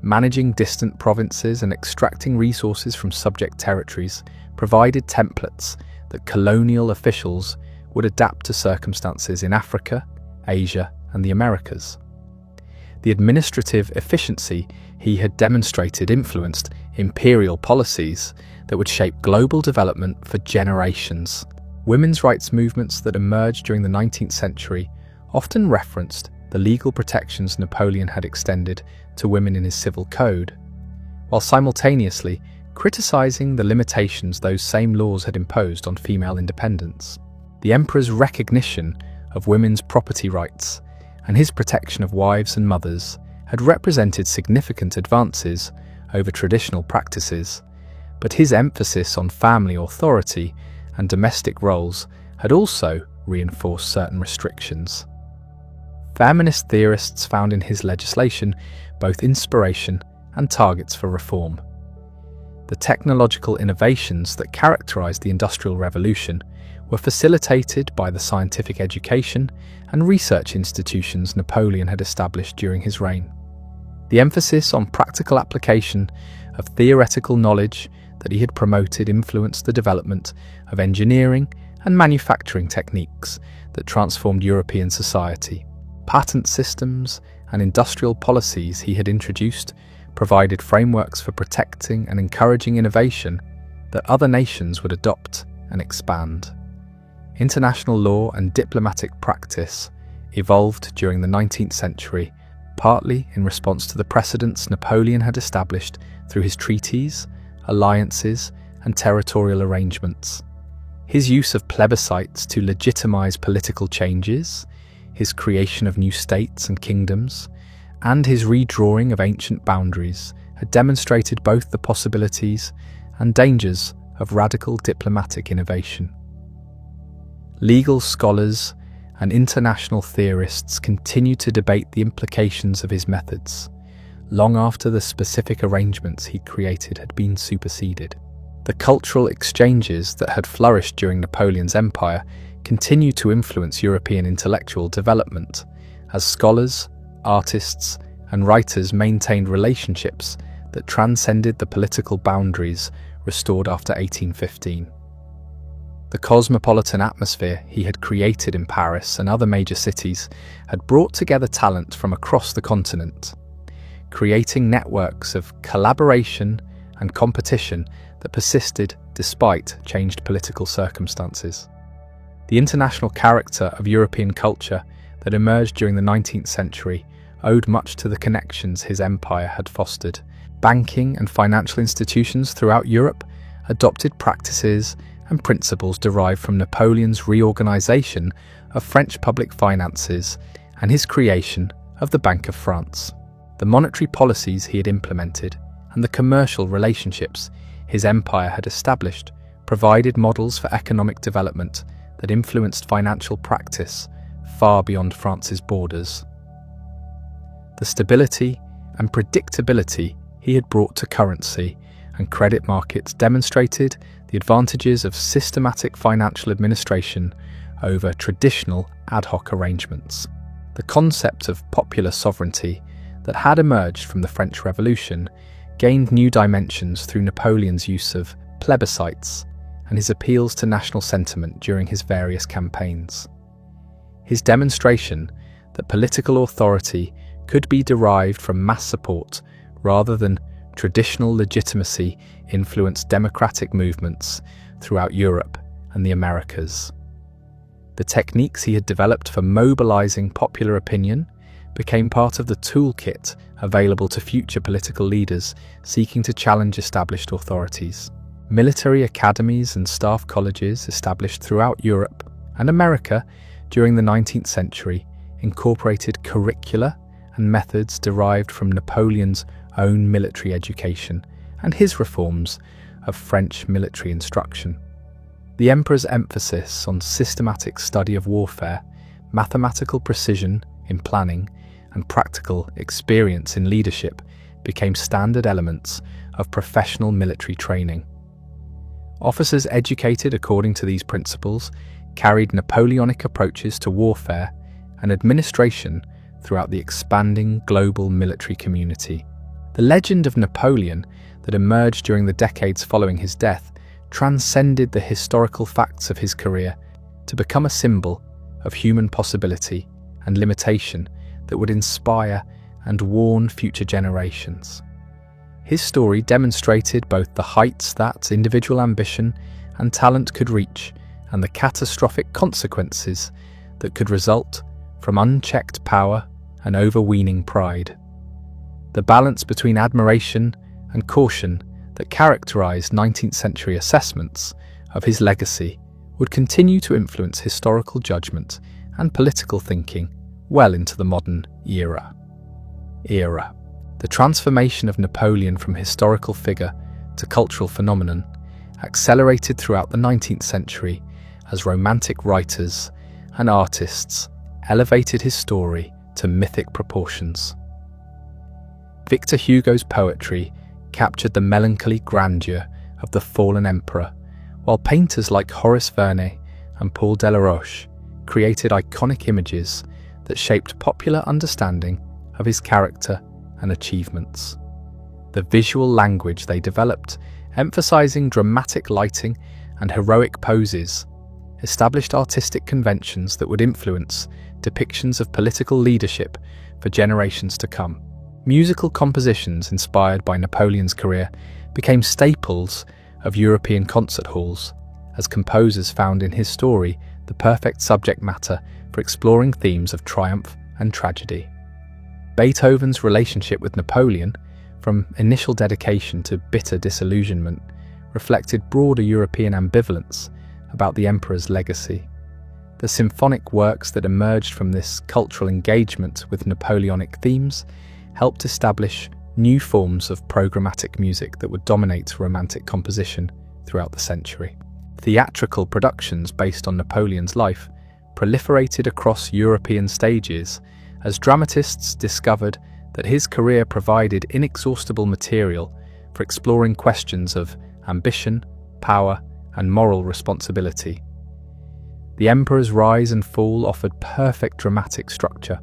managing distant provinces, and extracting resources from subject territories provided templates that colonial officials would adapt to circumstances in Africa, Asia, and the Americas. The administrative efficiency he had demonstrated influenced imperial policies that would shape global development for generations. Women's rights movements that emerged during the 19th century often referenced the legal protections Napoleon had extended to women in his civil code, while simultaneously criticizing the limitations those same laws had imposed on female independence. The emperor's recognition of women's property rights and his protection of wives and mothers had represented significant advances over traditional practices, but his emphasis on family authority and domestic roles had also reinforced certain restrictions. Feminist theorists found in his legislation both inspiration and targets for reform. The technological innovations that characterized the Industrial Revolution were facilitated by the scientific education and research institutions Napoleon had established during his reign. The emphasis on practical application of theoretical knowledge that he had promoted influenced the development of engineering and manufacturing techniques that transformed European society. Patent systems and industrial policies he had introduced provided frameworks for protecting and encouraging innovation that other nations would adopt and expand. International law and diplomatic practice evolved during the 19th century, partly in response to the precedents Napoleon had established through his treaties, alliances, and territorial arrangements. His use of plebiscites to legitimize political changes, his creation of new states and kingdoms, and his redrawing of ancient boundaries had demonstrated both the possibilities and dangers of radical diplomatic innovation. Legal scholars and international theorists continued to debate the implications of his methods, long after the specific arrangements he created had been superseded. The cultural exchanges that had flourished during Napoleon's empire continued to influence European intellectual development, as scholars, artists, and writers maintained relationships that transcended the political boundaries restored after 1815. The cosmopolitan atmosphere he had created in Paris and other major cities had brought together talent from across the continent, creating networks of collaboration and competition that persisted despite changed political circumstances. The international character of European culture that emerged during the 19th century owed much to the connections his empire had fostered. Banking and financial institutions throughout Europe adopted practices and principles derived from Napoleon's reorganization of French public finances and his creation of the Bank of France. The monetary policies he had implemented and the commercial relationships his empire had established provided models for economic development that influenced financial practice far beyond France's borders. The stability and predictability he had brought to currency and credit markets demonstrated the advantages of systematic financial administration over traditional ad hoc arrangements. The concept of popular sovereignty that had emerged from the French Revolution gained new dimensions through Napoleon's use of plebiscites and his appeals to national sentiment during his various campaigns. His demonstration that political authority could be derived from mass support rather than traditional legitimacy influenced democratic movements throughout Europe and the Americas. The techniques he had developed for mobilizing popular opinion became part of the toolkit available to future political leaders seeking to challenge established authorities. Military academies and staff colleges established throughout Europe and America during the 19th century incorporated curricula and methods derived from Napoleon's own military education and his reforms of French military instruction. The emperor's emphasis on systematic study of warfare, mathematical precision in planning, and practical experience in leadership became standard elements of professional military training. Officers educated according to these principles carried Napoleonic approaches to warfare and administration throughout the expanding global military community. The legend of Napoleon that emerged during the decades following his death transcended the historical facts of his career to become a symbol of human possibility and limitation that would inspire and warn future generations. His story demonstrated both the heights that individual ambition and talent could reach and the catastrophic consequences that could result from unchecked power and overweening pride. The balance between admiration and caution that characterized 19th century assessments of his legacy would continue to influence historical judgment and political thinking well into the modern era. The transformation of Napoleon from historical figure to cultural phenomenon accelerated throughout the 19th century as romantic writers and artists elevated his story to mythic proportions. Victor Hugo's poetry captured the melancholy grandeur of the fallen emperor, while painters like Horace Vernet and Paul Delaroche created iconic images that shaped popular understanding of his character and achievements. The visual language they developed, emphasizing dramatic lighting and heroic poses, established artistic conventions that would influence depictions of political leadership for generations to come. Musical compositions inspired by Napoleon's career became staples of European concert halls, as composers found in his story the perfect subject matter for exploring themes of triumph and tragedy. Beethoven's relationship with Napoleon, from initial dedication to bitter disillusionment, reflected broader European ambivalence about the emperor's legacy. The symphonic works that emerged from this cultural engagement with Napoleonic themes helped establish new forms of programmatic music that would dominate romantic composition throughout the century. Theatrical productions based on Napoleon's life proliferated across European stages as dramatists discovered that his career provided inexhaustible material for exploring questions of ambition, power, and moral responsibility. The emperor's rise and fall offered perfect dramatic structure,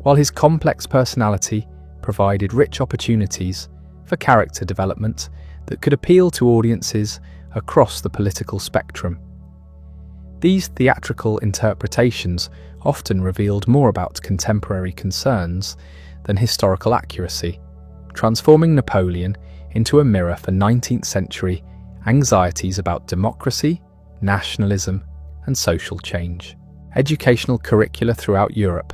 while his complex personality provided rich opportunities for character development that could appeal to audiences across the political spectrum. These theatrical interpretations often revealed more about contemporary concerns than historical accuracy, transforming Napoleon into a mirror for 19th century anxieties about democracy, nationalism, and social change. Educational curricula throughout Europe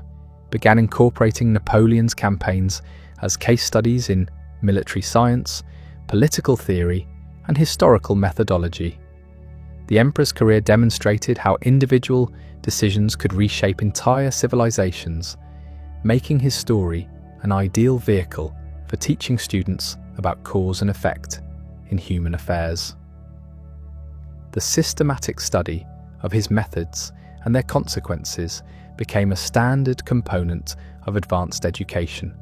began incorporating Napoleon's campaigns as case studies in military science, political theory, and historical methodology. The emperor's career demonstrated how individual decisions could reshape entire civilizations, making his story an ideal vehicle for teaching students about cause and effect in human affairs. The systematic study of his methods and their consequences became a standard component of advanced education,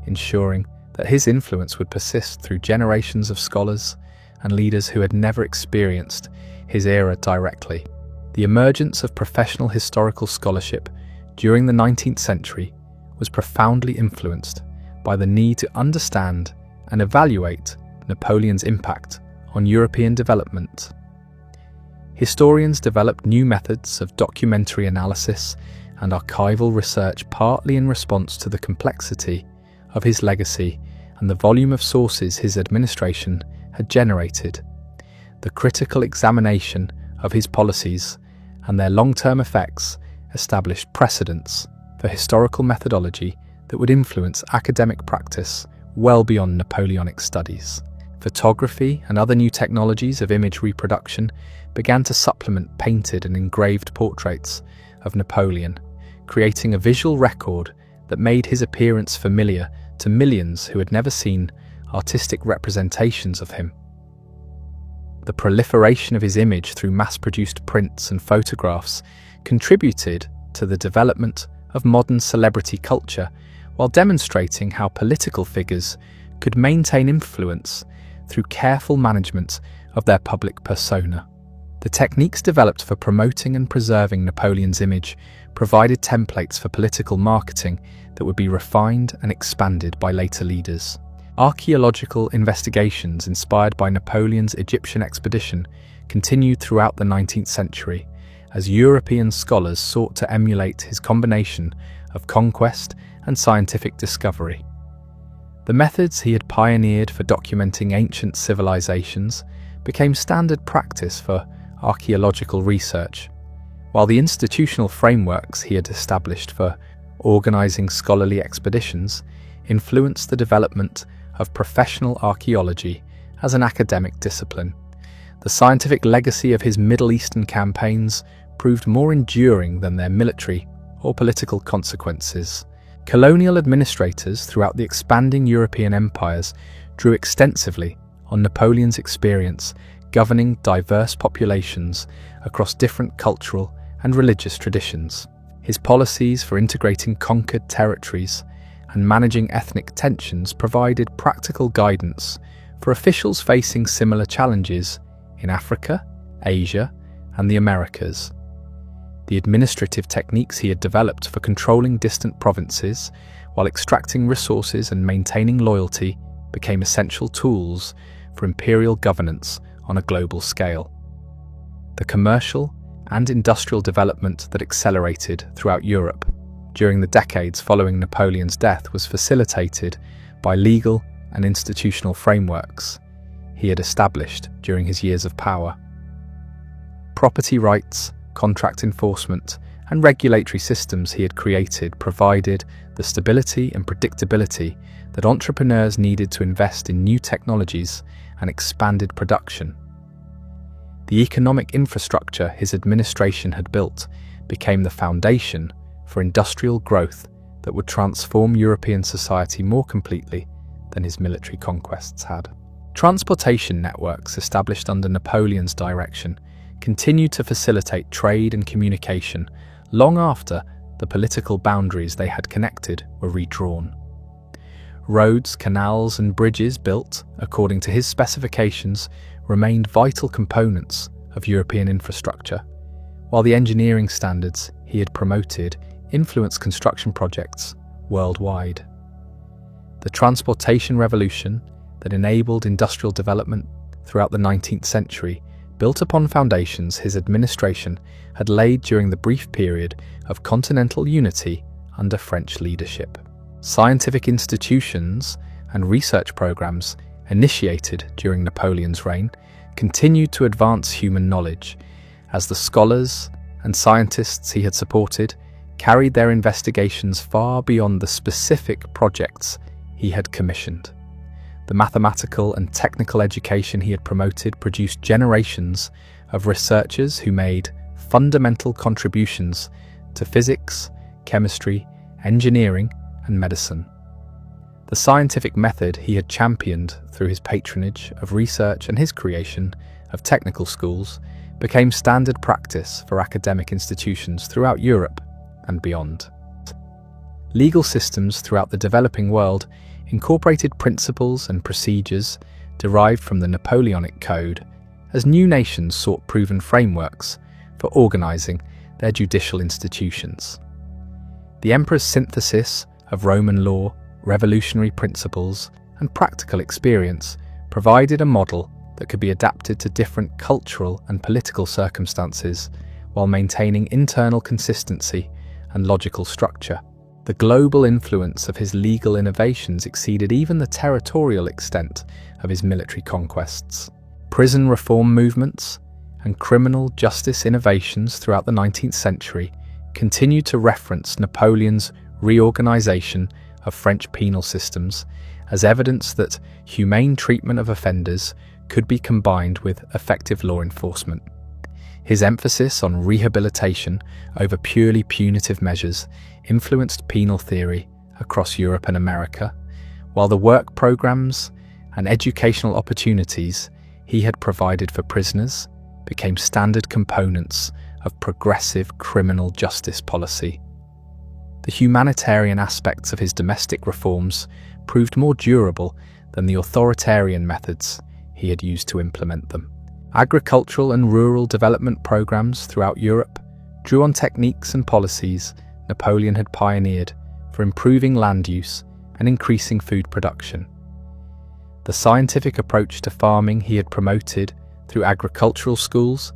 ensuring that his influence would persist through generations of scholars and leaders who had never experienced his era directly. The emergence of professional historical scholarship during the 19th century was profoundly influenced by the need to understand and evaluate Napoleon's impact on European development. Historians developed new methods of documentary analysis and archival research, partly in response to the complexity of his legacy and the volume of sources his administration had generated. The critical examination of his policies and their long-term effects established precedents for historical methodology that would influence academic practice well beyond Napoleonic studies. Photography and other new technologies of image reproduction began to supplement painted and engraved portraits of Napoleon, creating a visual record that made his appearance familiar to millions who had never seen artistic representations of him. The proliferation of his image through mass-produced prints and photographs contributed to the development of modern celebrity culture, while demonstrating how political figures could maintain influence through careful management of their public persona. The techniques developed for promoting and preserving Napoleon's image provided templates for political marketing that would be refined and expanded by later leaders. Archaeological investigations inspired by Napoleon's Egyptian expedition continued throughout the 19th century, as European scholars sought to emulate his combination of conquest and scientific discovery. The methods he had pioneered for documenting ancient civilizations became standard practice for archaeological research, while the institutional frameworks he had established for organizing scholarly expeditions influenced the development of professional archaeology as an academic discipline. The scientific legacy of his Middle Eastern campaigns proved more enduring than their military or political consequences. Colonial administrators throughout the expanding European empires drew extensively on Napoleon's experience governing diverse populations across different cultural and religious traditions. His policies for integrating conquered territories and managing ethnic tensions provided practical guidance for officials facing similar challenges in Africa, Asia, and the Americas. The administrative techniques he had developed for controlling distant provinces while extracting resources and maintaining loyalty became essential tools for imperial governance on a global scale. The commercial and industrial development that accelerated throughout Europe during the decades following Napoleon's death was facilitated by legal and institutional frameworks he had established during his years of power. Property rights, contract enforcement, and regulatory systems he had created provided the stability and predictability that entrepreneurs needed to invest in new technologies and expanded production. The economic infrastructure his administration had built became the foundation for industrial growth that would transform European society more completely than his military conquests had. Transportation networks established under Napoleon's direction continued to facilitate trade and communication long after the political boundaries they had connected were redrawn. Roads, canals, and bridges built according to his specifications remained vital components of European infrastructure, while the engineering standards he had promoted influenced construction projects worldwide. The transportation revolution that enabled industrial development throughout the 19th century built upon foundations his administration had laid during the brief period of continental unity under French leadership. Scientific institutions and research programs initiated during Napoleon's reign continued to advance human knowledge as the scholars and scientists he had supported carried their investigations far beyond the specific projects he had commissioned. The mathematical and technical education he had promoted produced generations of researchers who made fundamental contributions to physics, chemistry, engineering, and medicine. The scientific method he had championed through his patronage of research and his creation of technical schools became standard practice for academic institutions throughout Europe and beyond. Legal systems throughout the developing world incorporated principles and procedures derived from the Napoleonic Code as new nations sought proven frameworks for organizing their judicial institutions. The emperor's synthesis of Roman law, revolutionary principles, and practical experience provided a model that could be adapted to different cultural and political circumstances while maintaining internal consistency and logical structure. The global influence of his legal innovations exceeded even the territorial extent of his military conquests. Prison reform movements and criminal justice innovations throughout the 19th century continued to reference Napoleon's reorganization of French penal systems as evidence that humane treatment of offenders could be combined with effective law enforcement. His emphasis on rehabilitation over purely punitive measures influenced penal theory across Europe and America, while the work programs and educational opportunities he had provided for prisoners became standard components of progressive criminal justice policy. The humanitarian aspects of his domestic reforms proved more durable than the authoritarian methods he had used to implement them. Agricultural and rural development programs throughout Europe drew on techniques and policies Napoleon had pioneered for improving land use and increasing food production. The scientific approach to farming he had promoted through agricultural schools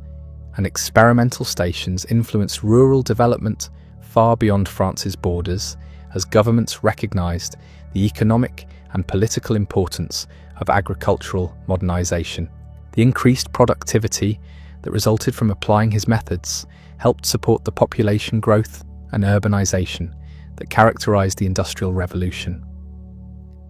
and experimental stations influenced rural development far beyond France's borders as governments recognized the economic and political importance of agricultural modernization. The increased productivity that resulted from applying his methods helped support the population growth and urbanization that characterized the Industrial Revolution.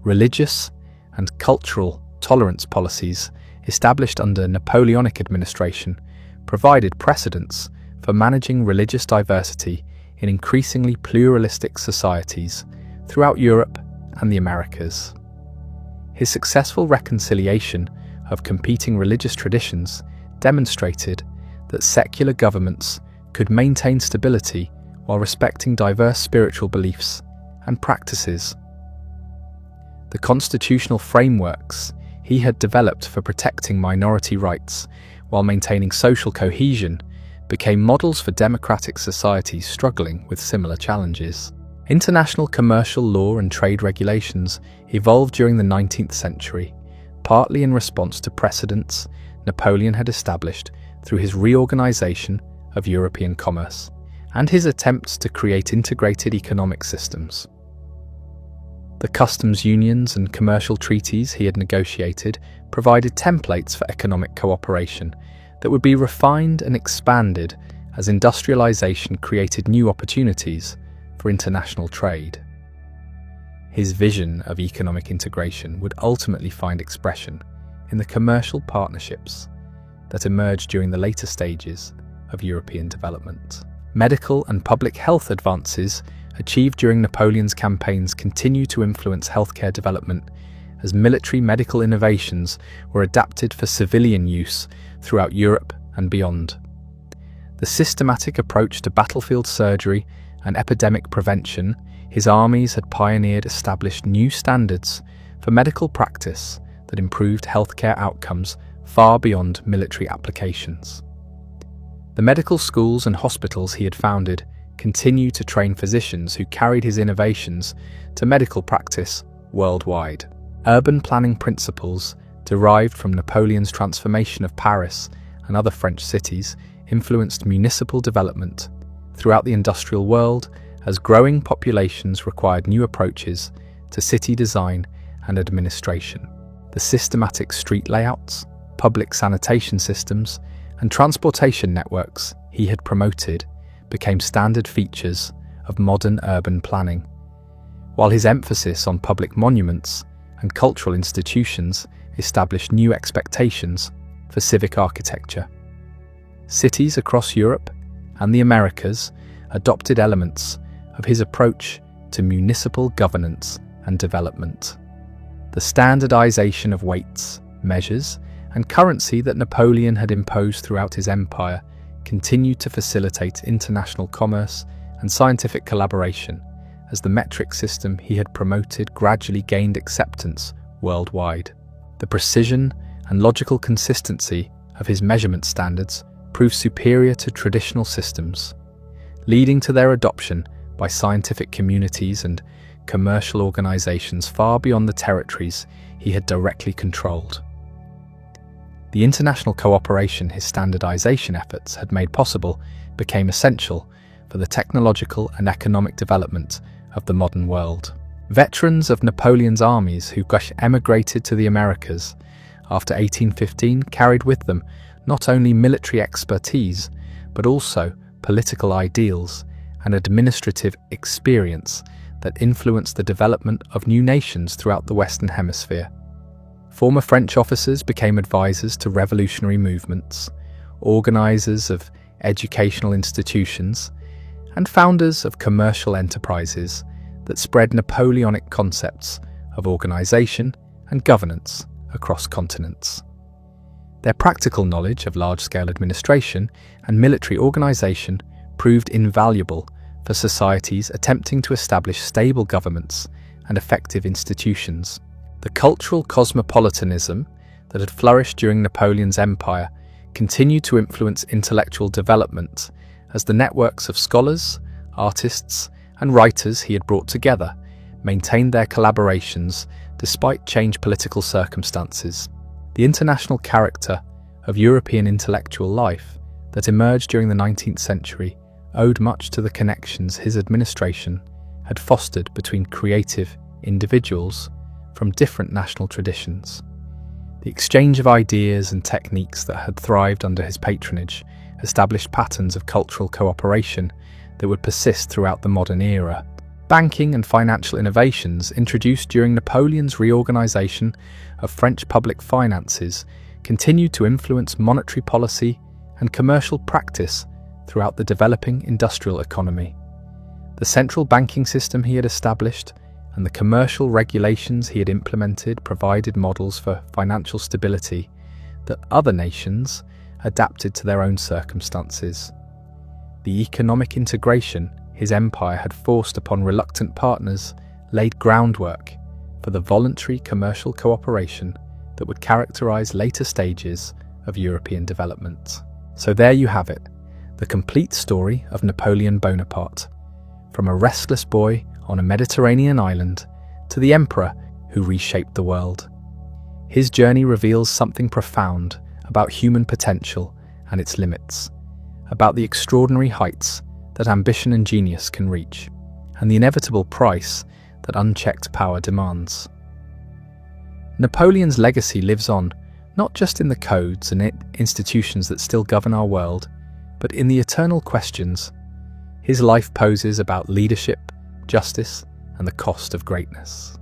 Religious and cultural tolerance policies established under Napoleonic administration provided precedents for managing religious diversity in increasingly pluralistic societies throughout Europe and the Americas. His successful reconciliation of competing religious traditions demonstrated that secular governments could maintain stability while respecting diverse spiritual beliefs and practices. The constitutional frameworks he had developed for protecting minority rights while maintaining social cohesion became models for democratic societies struggling with similar challenges. International commercial law and trade regulations evolved during the 19th century, partly in response to precedents Napoleon had established through his reorganization of European commerce and his attempts to create integrated economic systems. The customs unions and commercial treaties he had negotiated provided templates for economic cooperation that would be refined and expanded as industrialization created new opportunities for international trade. His vision of economic integration would ultimately find expression in the commercial partnerships that emerged during the later stages of European development. Medical and public health advances achieved during Napoleon's campaigns continue to influence healthcare development as military medical innovations were adapted for civilian use throughout Europe and beyond. The systematic approach to battlefield surgery and epidemic prevention his armies had pioneered established new standards for medical practice that improved healthcare outcomes far beyond military applications. The medical schools and hospitals he had founded continue to train physicians who carried his innovations to medical practice worldwide. Urban planning principles derived from Napoleon's transformation of Paris and other French cities influenced municipal development throughout the industrial world as growing populations required new approaches to city design and administration. The systematic street layouts, public sanitation systems, and transportation networks he had promoted became standard features of modern urban planning, while his emphasis on public monuments and cultural institutions established new expectations for civic architecture. Cities across Europe and the Americas adopted elements of his approach to municipal governance and development. The standardization of weights, measures, and currency that Napoleon had imposed throughout his empire continued to facilitate international commerce and scientific collaboration as the metric system he had promoted gradually gained acceptance worldwide. The precision and logical consistency of his measurement standards proved superior to traditional systems, leading to their adoption by scientific communities and commercial organizations far beyond the territories he had directly controlled. The international cooperation his standardization efforts had made possible became essential for the technological and economic development of the modern world. Veterans of Napoleon's armies who emigrated to the Americas after 1815 carried with them not only military expertise, but also political ideals and administrative experience that influenced the development of new nations throughout the Western Hemisphere. Former French officers became advisors to revolutionary movements, organizers of educational institutions, and founders of commercial enterprises that spread Napoleonic concepts of organization and governance across continents. Their practical knowledge of large-scale administration and military organization proved invaluable for societies attempting to establish stable governments and effective institutions. The cultural cosmopolitanism that had flourished during Napoleon's empire continued to influence intellectual development as the networks of scholars, artists, and writers he had brought together maintained their collaborations despite changed political circumstances. The international character of European intellectual life that emerged during the 19th century owed much to the connections his administration had fostered between creative individuals from different national traditions. The exchange of ideas and techniques that had thrived under his patronage established patterns of cultural cooperation that would persist throughout the modern era. Banking and financial innovations introduced during Napoleon's reorganization of French public finances continued to influence monetary policy and commercial practice throughout the developing industrial economy. The central banking system he had established and the commercial regulations he had implemented provided models for financial stability that other nations adapted to their own circumstances. The economic integration his empire had forced upon reluctant partners laid groundwork for the voluntary commercial cooperation that would characterize later stages of European development. So there you have it, the complete story of Napoleon Bonaparte, from a restless boy on a Mediterranean island to the emperor who reshaped the world. His journey reveals something profound about human potential and its limits, about the extraordinary heights that ambition and genius can reach, and the inevitable price that unchecked power demands. Napoleon's legacy lives on, not just in the codes and institutions that still govern our world, but in the eternal questions his life poses about leadership, justice, and the cost of greatness.